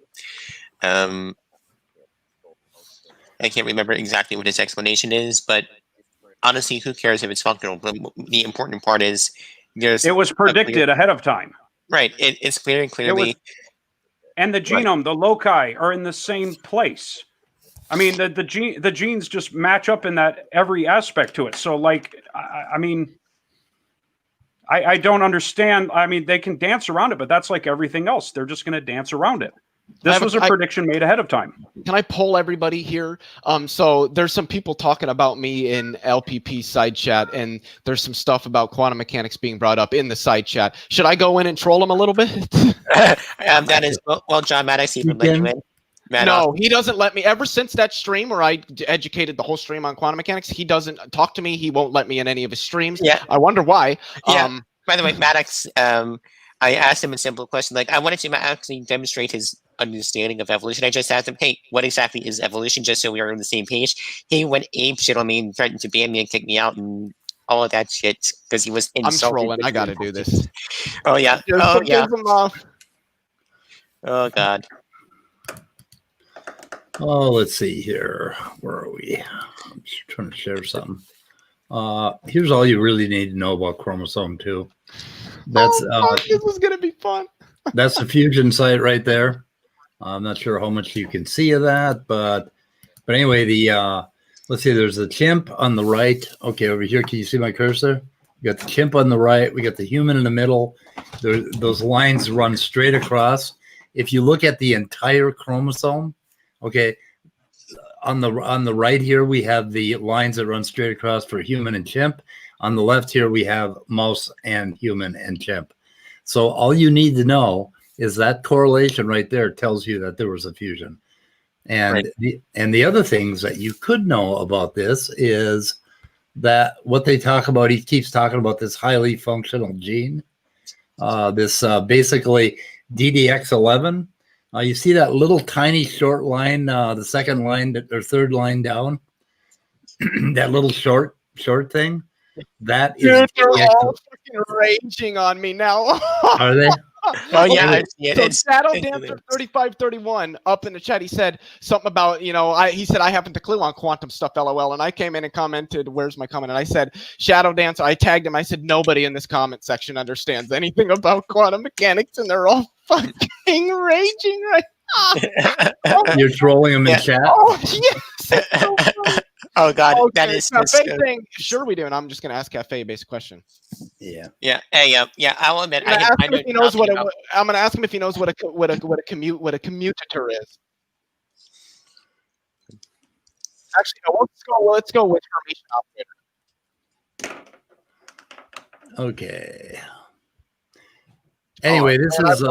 I can't remember exactly what his explanation is, but honestly, who cares if it's functional? The important part is it was predicted ahead of time. Right. It's clearly. And the genome, the loci are in the same place. I mean, the genes just match up in that every aspect to it. So, like, I mean, I don't understand. I mean, they can dance around it, but that's like everything else. They're just going to dance around it. This was a prediction made ahead of time. Can I poll everybody here? So there's some people talking about me in LPP side chat, and there's some stuff about quantum mechanics being brought up in the side chat. Should I go in and troll them a little bit? That is well, John Maddox even let you in. No, he doesn't let me. Ever since that stream where I educated the whole stream on quantum mechanics, he doesn't talk to me. He won't let me in any of his streams. Yeah. I wonder why. Yeah. By the way, Maddox, I asked him a simple question. Like, I wanted to actually demonstrate his understanding of evolution. I just asked him, hey, what exactly is evolution? Just so we are on the same page. He went ape shit on me and threatened to ban me and kick me out and all of that shit because he was insulted. I'm trolling. I got to do this. Oh, yeah. Oh, yeah. Oh, God. Oh, let's see here. Where are we? I'm just trying to share something. Here's all you really need to know about chromosome 2. That's this was gonna be fun. That's the fusion site right there. I'm not sure how much you can see of that, but anyway, let's see. There's a chimp on the right. Okay, over here, can you see my cursor? We got the chimp on the right. We got the human in the middle. Those lines run straight across. If you look at the entire chromosome. Okay, on the right here, we have the lines that run straight across for human and chimp. On the left here, we have mouse and human and chimp. So all you need to know is that correlation right there tells you that there was a fusion. And the other things that you could know about this is that what they talk about, he keeps talking about this highly functional gene, this basically DDX11. You see that little tiny short line, the second line or third line down, that little short thing. That is. Dude, they're all fucking raging on me now. Are they? Oh yeah, so Shadow Dancer 3531 up in the chat. He said something about he said I haven't a clue on quantum stuff, LOL. And I came in and commented, "Where's my comment?" And I said Shadow Dancer. I tagged him. I said nobody in this comment section understands anything about quantum mechanics, and they're all fucking raging right now. You're trolling them in chat. Oh yes. So oh God, okay, that is Cafe thing. Sure, we do, and I'm just gonna ask Cafe a basic question. Yeah. Hey, yeah. I'll admit. I'm gonna ask him if he knows what I'm gonna ask him if he knows what a commutator is. Actually, no, let's go with formation operator. Okay. Anyway, this is.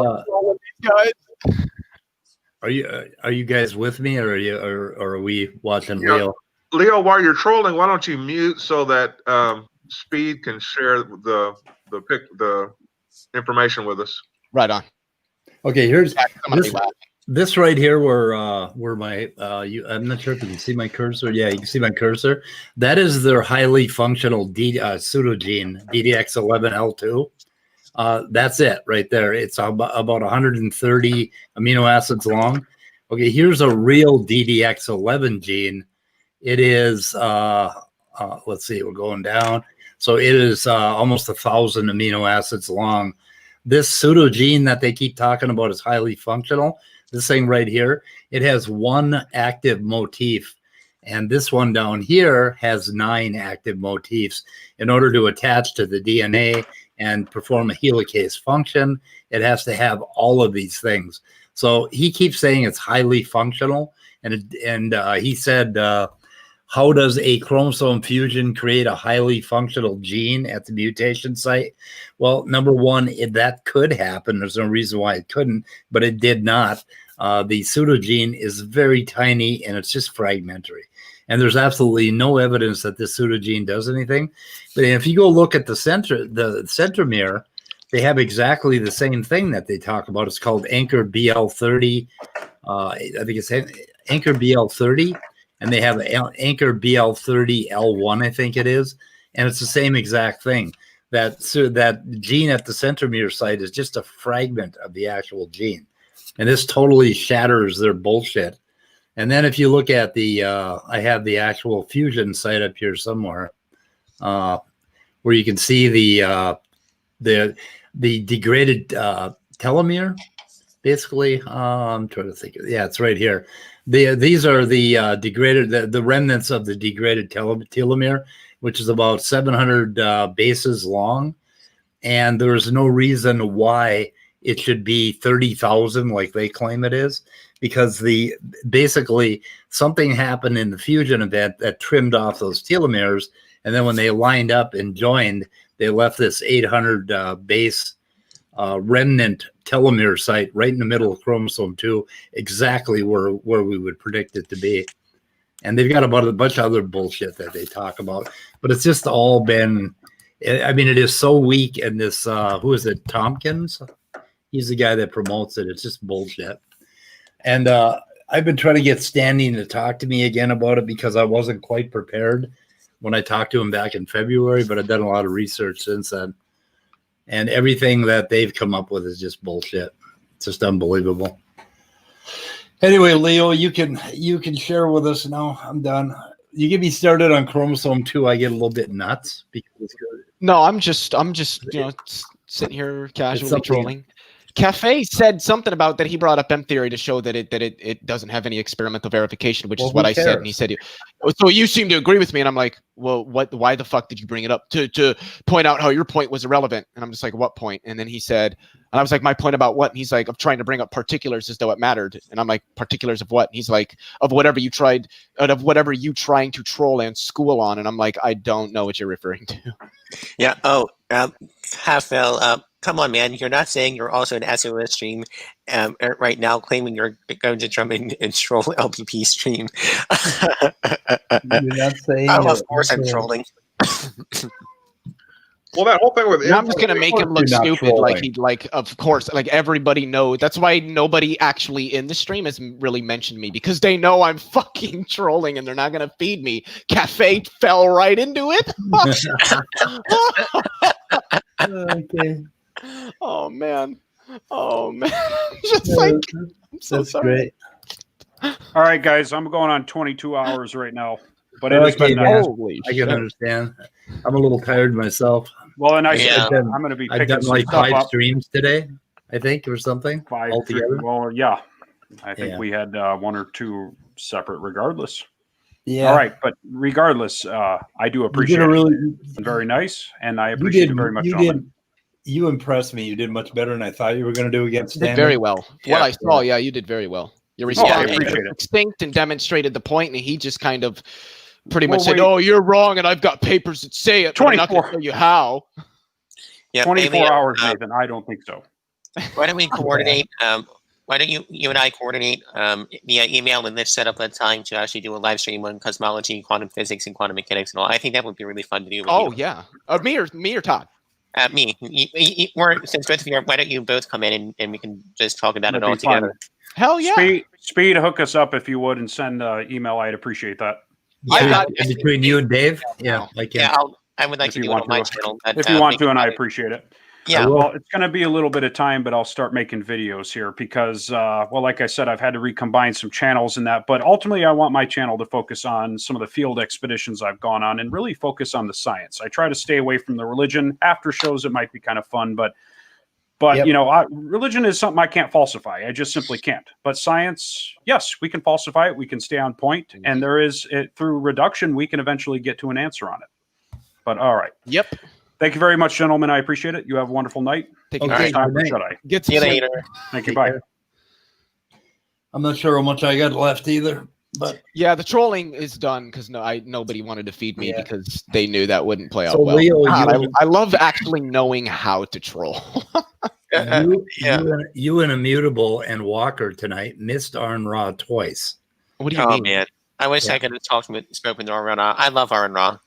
Are you guys with me, or are we watching Leo? Leo, while you're trolling, why don't you mute so that Speed can share the information with us? Right on. Okay, here's this right here where my I'm not sure if you can see my cursor. Yeah, you can see my cursor. That is their highly functional pseudogene DDX11L2. That's it right there. It's about 130 amino acids long. Okay, here's a real DDX11 gene. It is, let's see, we're going down. So it is almost 1,000 amino acids long. This pseudogene that they keep talking about is highly functional. This thing right here, it has one active motif. And this one down here has 9 active motifs. In order to attach to the DNA and perform a helicase function, it has to have all of these things. So he keeps saying it's highly functional. And he said, how does a chromosome fusion create a highly functional gene at the mutation site? Well, number one, that could happen. There's no reason why it couldn't, but it did not. The pseudogene is very tiny and it's just fragmentary. And there's absolutely no evidence that this pseudogene does anything. But if you go look at the centromere, they have exactly the same thing that they talk about. It's called anchor BL30. I think it's anchor BL30. And they have anchor BL30L1, I think it is. And it's the same exact thing. That gene at the centromere site is just a fragment of the actual gene. And this totally shatters their bullshit. And then if you look at I have the actual fusion site up here somewhere, where you can see the degraded telomere. Basically, I'm trying to think. Yeah, it's right here. These are the degraded, the remnants of the degraded telomere, which is about 700 bases long. and there's no reason why it should be 30,000 like they claim it is, because basically something happened in the fusion event that trimmed off those telomeres, and then when they lined up and joined, they left this 800 base remnant telomere site right in the middle of chromosome 2, exactly where we would predict it to be. And they've got about a bunch of other bullshit that they talk about, but it's just all been, I mean, it is so weak. And this, who is it, Tompkins? He's the guy that promotes it. It's just bullshit. And I've been trying to get Standing to talk to me again about it because I wasn't quite prepared when I talked to him back in February, but I've done a lot of research since then. And everything that they've come up with is just bullshit. It's just unbelievable. Anyway, Leo, you can share with us now. I'm done. You get me started on chromosome 2, I get a little bit nuts because no, I'm just sitting here casually trolling. Cafe said something about that. He brought up M theory to show that it doesn't have any experimental verification, which is what I said. And he said, so you seem to agree with me. And I'm like, well, why the fuck did you bring it up to point out how your point was irrelevant? And I'm just like, what point? And then he said, and I was like, my point about what? And he's like, I'm trying to bring up particulars as though it mattered. And I'm like, particulars of what? And he's like, of whatever you trying to troll and school on. And I'm like, I don't know what you're referring to. Yeah. Oh, Halfel, come on, man. You're not saying you're also an SOS stream right now, claiming you're going to drum and troll LPP stream. you're not saying of course I'm trolling. Well, that whole thing with I'm just gonna make him look stupid, of course, like everybody knows. That's why nobody actually in the stream has really mentioned me, because they know I'm fucking trolling and they're not gonna feed me. Cafe fell right into it. Okay. Oh man. Just like, I'm so That's sorry. great. All right, guys, I'm going on 22 hours right now, but it has been nice. I can understand. I'm a little tired myself. Well, and Yeah. I'm going to be I've picking done some like stuff 5 up. streams today, I think, or something. 5 altogether. Well, yeah, I think Yeah. we had 1 or 2 separate, regardless. Yeah. All right, but regardless, I do appreciate it. Very nice, and I appreciate it very much. You impressed me. You did much better than I thought you were going to do against You did Stanley. very well. What I saw, you did very well. Your I response appreciate it. distinct and demonstrated the point, and he just kind of pretty much said, wait. "Oh, you're wrong, and I've got papers that say it, but I'm not going to 24. tell you how." Yeah, 24 hours, Nathan. I don't think so. Why don't we coordinate? Why don't you and I coordinate via email and let's set up a time to actually do a live stream on cosmology, quantum physics, and quantum mechanics and all. I think that would be really fun to do. With you. Yeah, me or Todd. Me. Since both of you are, why don't you both come in and we can just talk about it all That'd be fun. together? Hell yeah! Speed, hook us up if you would, and send email. I'd appreciate that. Yeah, Between you and Dave? Yeah. I would like If to you do it want on my to. channel. But, If you want to, and I appreciate it. Yeah. Well, it's going to be a little bit of time, but I'll start making videos here because, like I said, I've had to recombine some channels and that. But ultimately, I want my channel to focus on some of the field expeditions I've gone on and really focus on the science. I try to stay away from the religion. After shows, it might be kind of fun, but yep. Religion is something I can't falsify. I just simply can't. But science, yes, we can falsify it. We can stay on point, and through reduction, we can eventually get to an answer on it. But all right. Yep. Thank you very much, gentlemen. I appreciate it. You have a wonderful night. Take Okay. care. Time for Jedi. Get See you later. Thank you. Bye. I'm not sure how much I got left either, but yeah, the trolling is done because nobody wanted to feed me because they knew that wouldn't play out So, well. Leo, I love actually knowing how to troll. you and Immutable and Walker tonight missed Arn Ra twice. What do you mean? Man, I wish I could have spoken to Arn Ra. I love Arn Ra.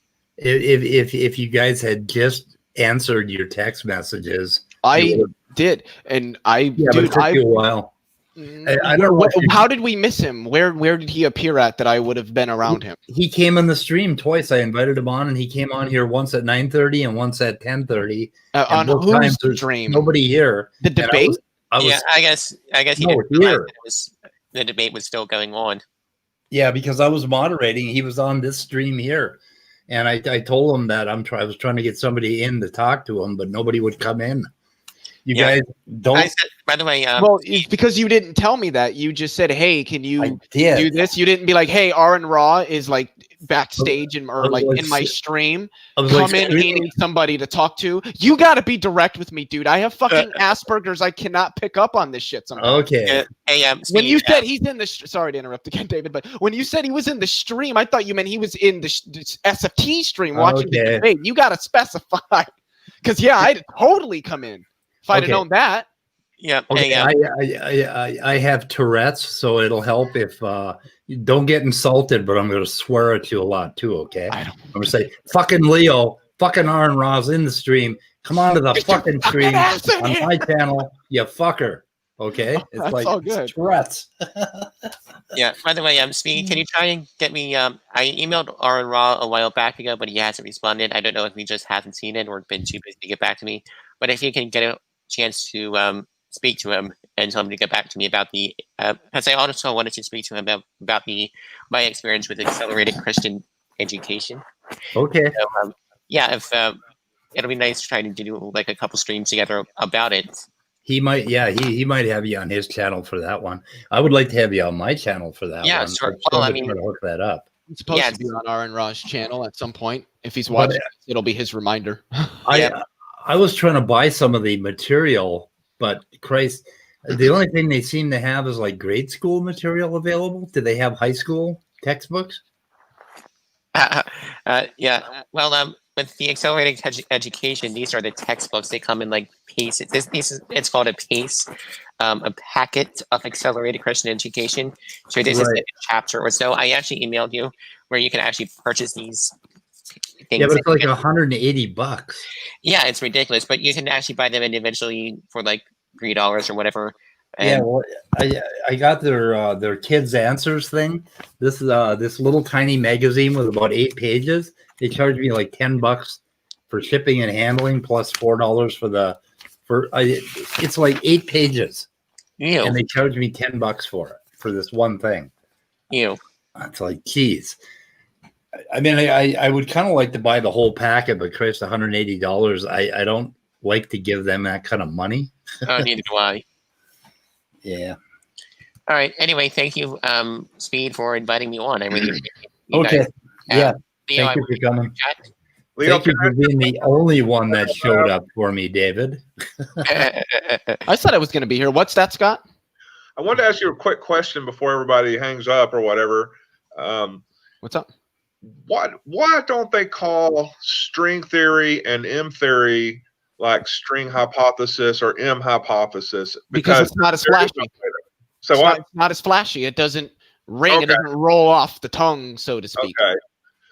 If you guys had just answered your text messages, I did, and but it took you a while. I don't know how did we miss him? Where did he appear at that I would have been around him? He came on the stream twice. I invited him on, and he came on here once at 9:30 and once at 10:30. On whose stream? Nobody here. The debate? I guess he didn't realize the debate was still going on. Yeah, because I was moderating. He was on this stream here. And I told him that I was trying to get somebody in to talk to him, but nobody would come in. You guys don't. By the way, well, it's because you didn't tell me that. You just said, "Hey, can you do this?" You didn't be like, "Hey, Arn Ra is like backstage or like in my stream, come like, in hating somebody to talk to. You got to be direct with me, dude. I have fucking Asperger's. I cannot pick up on this shit sometimes. Okay. When you said he's in the sorry to interrupt again, David, but when you said he was in the stream, I thought you meant he was in the SFT stream watching the debate. You got to specify, because yeah, I'd totally come in if I'd have known that. Yeah. Okay. I have Tourette's, so it'll help if you don't get insulted, but I'm going to swear at you a lot too. Okay. I'm going to say, "Fucking Leo, fucking Aaron Ross in the stream. Come on to the fucking stream on my channel, you fucker." Okay. It's that's like all good. Tourette's. Yeah. By the way, Speed, can you try and get me? I emailed Aaron Raw a while back ago, but he hasn't responded. I don't know if he just hasn't seen it or been too busy to get back to me. But if you can get a chance to speak to him and tell him to get back to me about the, because I also wanted to speak to him about my experience with accelerated Christian education. Okay. So, yeah, if it'll be nice trying to do like a couple streams together about it. He might, he might have you on his channel for that one. I would like to have you on my channel for that one. Yeah, sure. Well, I mean, try to hook that up. It's supposed to be on Aaron Ross' channel at some point. If he's watching, it'll be his reminder. I was trying to buy some of the material, but Christ, the only thing they seem to have is like grade school material available. Do they have high school textbooks? Yeah. Well, with the accelerated education, these are the textbooks. They come in like PACE. It's called a PACE, a packet of accelerated Christian education. So this is a chapter or so. I actually emailed you where you can actually purchase these things. Yeah, but it's like $180. Yeah, it's ridiculous. But you can actually buy them individually for like $3 or whatever. And yeah, well, I got their kids answers thing. This little tiny magazine with about 8 pages. They charged me like $10 for shipping and handling, plus $4 it's like 8 pages. Ew. And they charged me $10 for this one thing. Ew. It's like, geez. I mean, I would kind of like to buy the whole packet, but Christ, $180. I don't like to give them that kind of money. Neither do I. Yeah. All right. Anyway, thank you, Speed, for inviting me on. I really appreciate it. Okay. Guys. Yeah. Leo, thank you for coming. Leo, Thank you for being the only one that showed up for me, David. I said I was going to be here. What's that, Scott? I wanted to ask you a quick question before everybody hangs up or whatever. What's up? Why don't they call string theory and M theory like string hypothesis or M hypothesis? Because it's not as flashy. So what? It's not as flashy. It doesn't ring. Okay. It doesn't roll off the tongue, so to speak. Okay.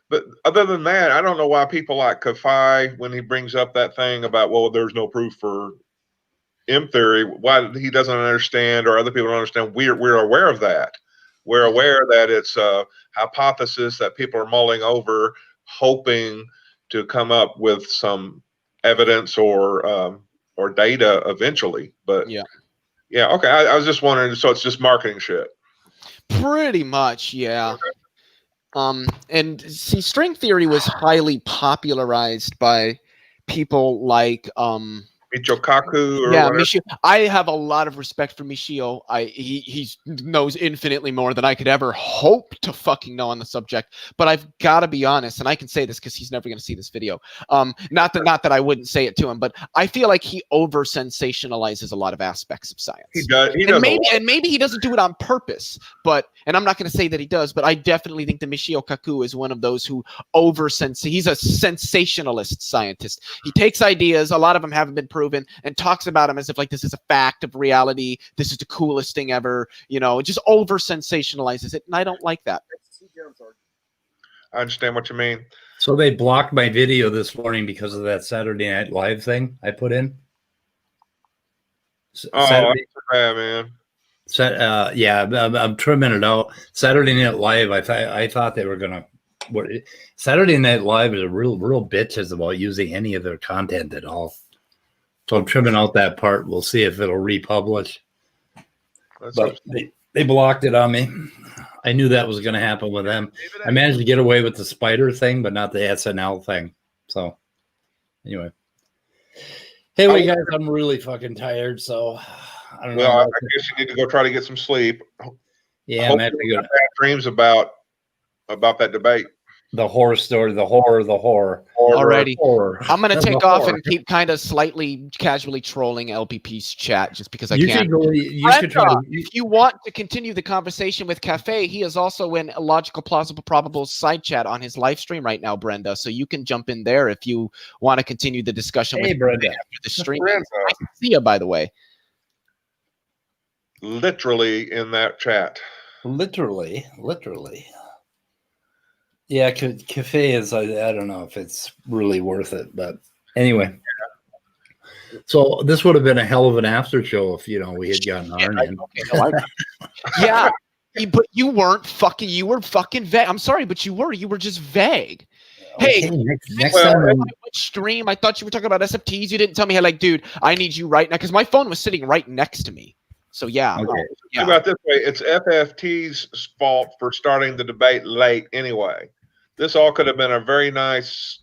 But other than that, I don't know why people like Kafai, when he brings up that thing about, well, there's no proof for M theory, why he doesn't understand, or other people don't understand. We're aware of that. We're aware that it's a hypothesis that people are mulling over, hoping to come up with some evidence or data eventually. But yeah, okay. I was just wondering. So it's just marketing shit. Pretty much, yeah. Okay. And see, string theory was highly popularized by people like Michio Kaku or yeah, Michio. I have a lot of respect for Michio. He knows infinitely more than I could ever hope to fucking know on the subject. But I've got to be honest, and I can say this because he's never going to see this video. Not that I wouldn't say it to him, but I feel like he over sensationalizes a lot of aspects of science. He does. And maybe he doesn't do it on purpose. And I'm not going to say that he does, but I definitely think that Michio Kaku is one of those who he's a sensationalist scientist. He takes ideas, a lot of them haven't been proven, and talks about them as if like this is a fact of reality. This is the coolest thing ever. It just over sensationalizes it, and I don't like that. I understand what you mean. So they blocked my video this morning because of that Saturday Night Live thing I put in. Saturday, bad, man. Yeah, I'm trimming it out. Saturday Night Live. I thought they were gonna. Saturday Night Live is a real bitches about using any of their content at all. So I'm trimming out that part. We'll see if it'll republish. But they blocked it on me. I knew that was going to happen with them. I managed to get away with the spider thing, but not the SNL thing. So anyway. Hey, guys, I'm really fucking tired. So I don't know. Well, I guess you need to go try to get some sleep. Yeah, I'm having dreams about that debate. The horror story, the horror. Alrighty. Horror. I'm going to The take off horror. and keep kind of slightly casually trolling LPP's chat just because I You can. should go. You should try to. If you want to continue the conversation with Cafe, he is also in a Logical Plausible Probable side chat on his live stream right now, Brenda. So you can jump in there if you want to continue the discussion Hey, with Brenda. after the stream. Brenda. Nice to see you, by the way. Literally in that chat. Literally. Yeah, cafe is. I don't know if it's really worth it, but anyway. So this would have been a hell of an after show if we had gotten Arn in. Yeah, but you weren't fucking. You were fucking vague. I'm sorry, but you were. You were just vague. Okay, Hey, next time. which stream? I thought you were talking about SFTs. You didn't tell me. How, like, dude, I need you right now because my phone was sitting right next to me. So yeah. Okay. Think about it this way: it's FFT's fault for starting the debate late. Anyway, this all could have been a very nice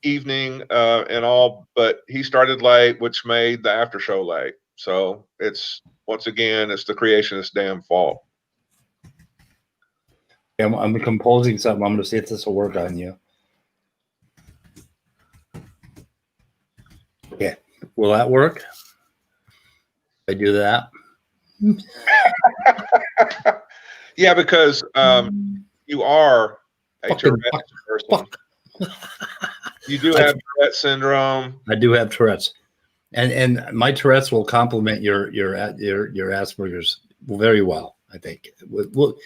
evening and all, but he started late, which made the after show late. So it's once again, it's the creationist's damn fault. I'm composing something. I'm going to see if this will work on you. Okay. Will that work? I do that. Yeah, because you are a Tourette's person. You do have Tourette syndrome. I do have Tourette's, and my Tourette's will complement your Asperger's very well. I think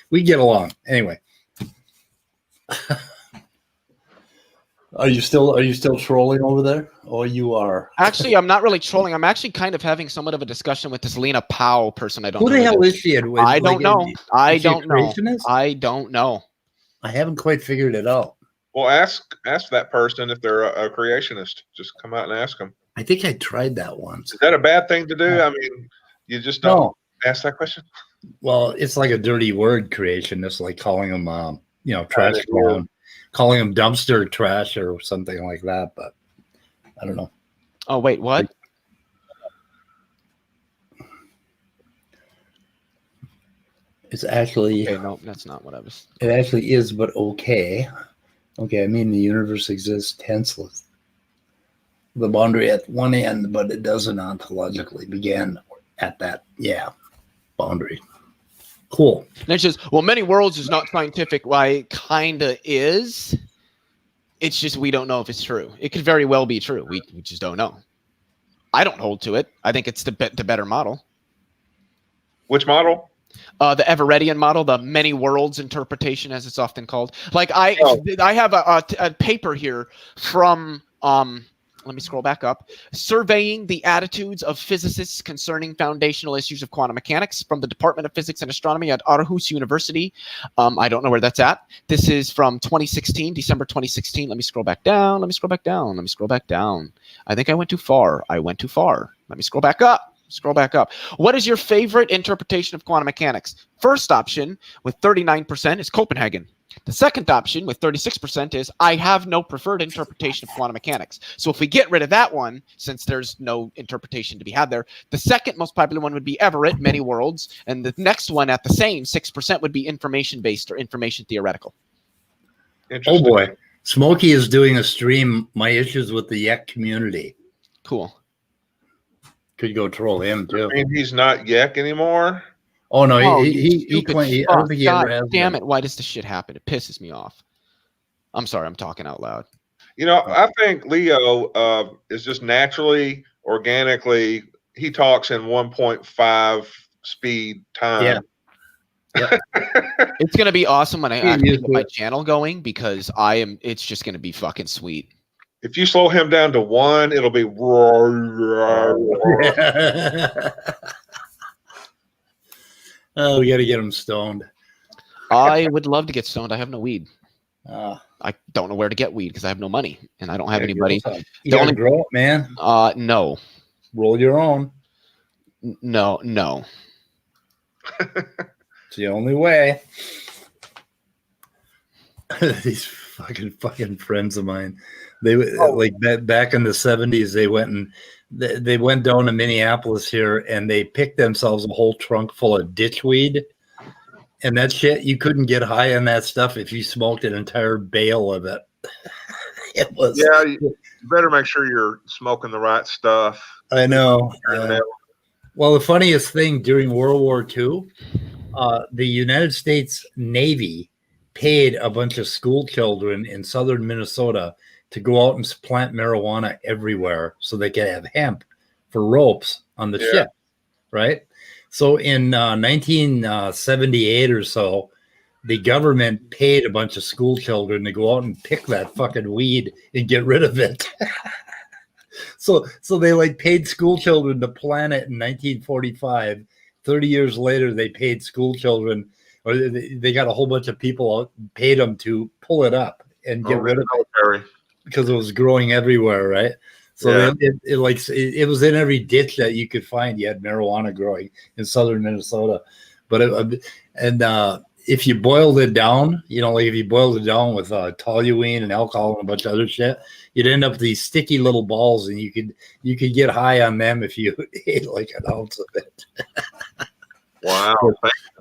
we get along anyway. Are you still trolling over there? Oh, you are. Actually, I'm not really trolling. I'm actually kind of having somewhat of a discussion with this Lena Powell person. I don't know. Who the hell is she? I don't know. I don't know. I don't know. I haven't quite figured it out. Well, ask that person if they're a creationist. Just come out and ask them. I think I tried that once. Is that a bad thing to do? I mean, you just don't ask that question. Well, it's like a dirty word, creationist, like calling them, trash can, calling them dumpster trash or something like that. But I don't know. Oh, wait, what? It's actually. Okay, no, that's not what I was. It actually is, but okay. Okay, I mean the universe exists tenseless. The boundary at one end, but it doesn't ontologically begin at that, boundary. Cool. And it's just, well, many worlds is not scientific. Why it kinda is. It's just we don't know if it's true. It could very well be true. We just don't know. I don't hold to it. I think it's the better model. Which model? The Everettian model, the many worlds interpretation, as it's often called. Like I have a paper here from let me scroll back up. Surveying the attitudes of physicists concerning foundational issues of quantum mechanics from the Department of Physics and Astronomy at Aarhus University. I don't know where that's at. This is from 2016, December 2016. Let me scroll back down. Let me scroll back down. Let me scroll back down. I think I went too far. I went too far. Let me scroll back up. Scroll back up. What is your favorite interpretation of quantum mechanics? First option with 39% is Copenhagen. The second option with 36% is I have no preferred interpretation of quantum mechanics. So if we get rid of that one, since there's no interpretation to be had there, the second most popular one would be Everett, many worlds. And the next one at the same 6% would be information-based or information theoretical. Oh boy. Smokey is doing a stream, My Issues with the Yek Community. Cool. Could go troll him too. I mean, he's not Yek anymore. Oh no, I don't think he ever has. Damn it! Why does this shit happen? It pisses me off. I'm sorry, I'm talking out loud. You know, I think Leo is just naturally, organically, he talks in 1.5 speed time. Yeah. It's gonna be awesome when I actually get my channel going because it's just gonna be fucking sweet. If you slow him down to 1, it'll be Oh, we got to get him stoned. I would love to get stoned. I have no weed. I don't know where to get weed because I have no money and I don't have anybody. You got to grow it, man. No. Roll your own. No. It's the only way. These fucking friends of mine, they like back in the 70s, they went down to Minneapolis here and they picked themselves a whole trunk full of ditchweed And that shit, you couldn't get high on that stuff if you smoked an entire bale of it. It was. Yeah, you better make sure you're smoking the right stuff. I know. Well, the funniest thing during World War II, the United States Navy paid a bunch of school children in southern Minnesota to go out and plant marijuana everywhere so they could have hemp for ropes on the ship, right? So in 1978 or so, the government paid a bunch of school children to go out and pick that fucking weed and get rid of it. So they like paid school children to plant it in 1945. 30 years later, they paid school children, or they got a whole bunch of people out, paid them to pull it up and get rid of it because it was growing everywhere, right? So it was in every ditch that you could find. You had marijuana growing in southern Minnesota, but if you boiled it down, like if you boiled it down with toluene and alcohol and a bunch of other shit, you'd end up with these sticky little balls, and you could get high on them if you ate like an ounce of it. Wow.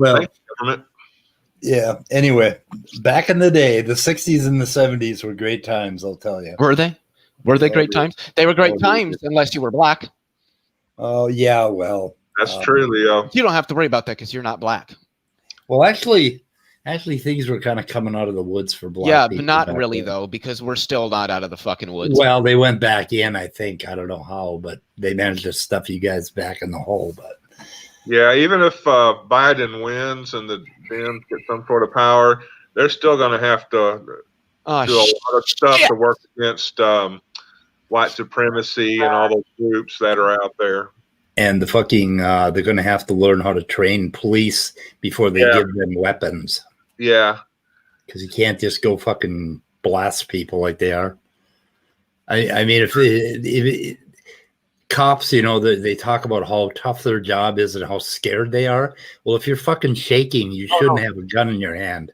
Thanks, government. Yeah. Anyway, back in the day, the 60s and the 70s were great times, I'll tell you. Were they? Were they great times? They were great times unless you were black. Oh, yeah, well. That's true, Leo. You don't have to worry about that because you're not black. Well, actually, things were kind of coming out of the woods for black people. Yeah, but not really, though, because we're still not out of the fucking woods. Well, they went back in, I think. I don't know how, but they managed to stuff you guys back in the hole. But yeah, even if Biden wins and the Dems get some sort of power, they're still going to have to do a lot of stuff to work against white supremacy and all those groups that are out there. And the fucking, they're going to have to learn how to train police before they give them weapons. Yeah. Because you can't just go fucking blast people like they are. I mean, if cops, they talk about how tough their job is and how scared they are. Well, if you're fucking shaking, you shouldn't have a gun in your hand.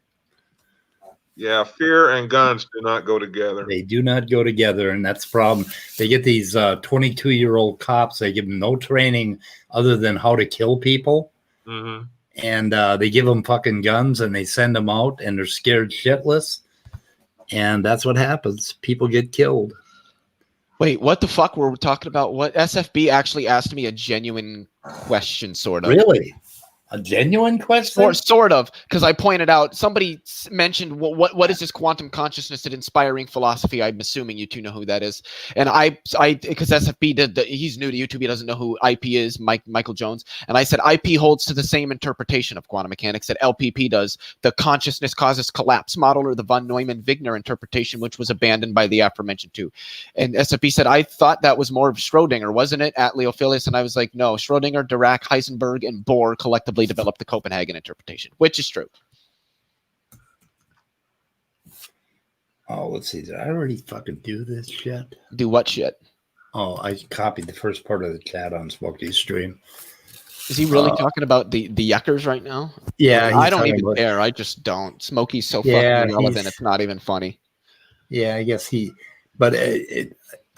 Yeah, fear and guns do not go together. They do not go together, and that's the problem. They get these 22-year-old cops. They give them no training other than how to kill people. Mm-hmm. And they give them fucking guns, and they send them out, and they're scared shitless. And that's what happens. People get killed. Wait, what the fuck were we talking about? What SFB actually asked me a genuine question, sort of. Really? A genuine question? Or sort of, because I pointed out, somebody mentioned what is this quantum consciousness and inspiring philosophy? I'm assuming you two know who that is. And I because SFB he's new to YouTube, he doesn't know who IP is, Michael Jones. And I said IP holds to the same interpretation of quantum mechanics that LPP does, the consciousness causes collapse model, or the von Neumann-Wigner interpretation, which was abandoned by the aforementioned two. And SFB said, I thought that was more of Schrodinger, wasn't it? At Leophilus. And I was like, no, Schrodinger, Dirac, Heisenberg, and Bohr collectively developed the Copenhagen interpretation, which is true. Oh, let's see. Did I already fucking do this shit? Do what shit? Oh, I copied the first part of the chat on Smokey's stream. Is he really talking about the yuckers right now? Yeah. I don't even care. I just don't. Smokey's so fucking irrelevant. It's not even funny. Yeah, I guess but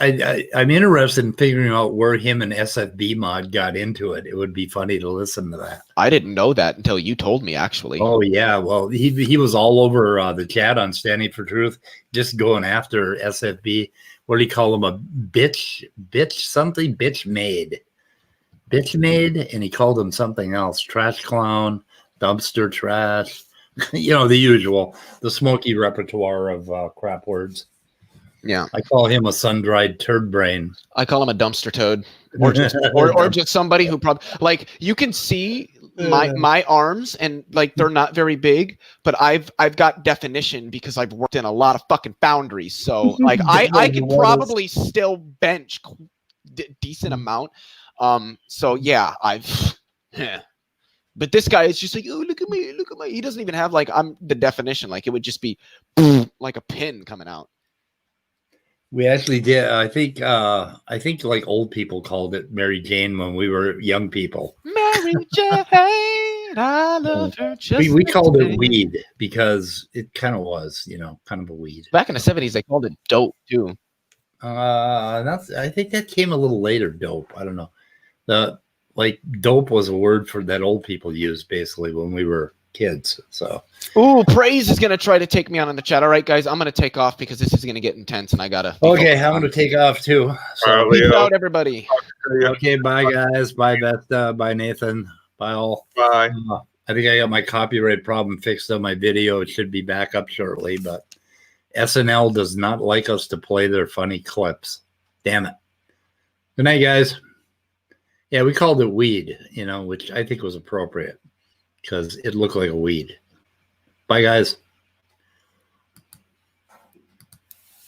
I'm interested in figuring out where him and SFB Mod got into it. It would be funny to listen to that. I didn't know that until you told me, actually. Oh, yeah. Well, he was all over the chat on Standing for Truth, just going after SFB. What do you call him? A bitch something? Bitch made. And he called him something else. Trash clown, dumpster trash. The usual. The Smokey repertoire of crap words. Yeah, I call him a sun-dried turd brain. I call him a dumpster toad, or just somebody who probably, like, you can see my arms, and like they're not very big, but I've got definition because I've worked in a lot of fucking foundries. So like I could probably still bench decent amount. So yeah, But this guy is just like, oh, look at me. He doesn't even have like the definition. Like it would just be like a pin coming out. We actually did. I think like old people called it Mary Jane when we were young people. Mary Jane, I love her. We called it weed because it kind of was, kind of a weed. Back in the 70s, they called it dope too. I think that came a little later. Dope. I don't know. Dope was a word for that old people used basically when we were kids. So, ooh, Praise is gonna try to take me on in the chat. All right, guys, I'm gonna take off because this is gonna get intense, and I gotta. Okay, I'm gonna take off too. So, peace out, everybody. Okay, bye guys, bye Vesta, bye Nathan, bye all. Bye. I think I got my copyright problem fixed on my video. It should be back up shortly, but SNL does not like us to play their funny clips. Damn it. Good night, guys. Yeah, we called it weed, which I think was appropriate because it looked like a weed. Bye, guys.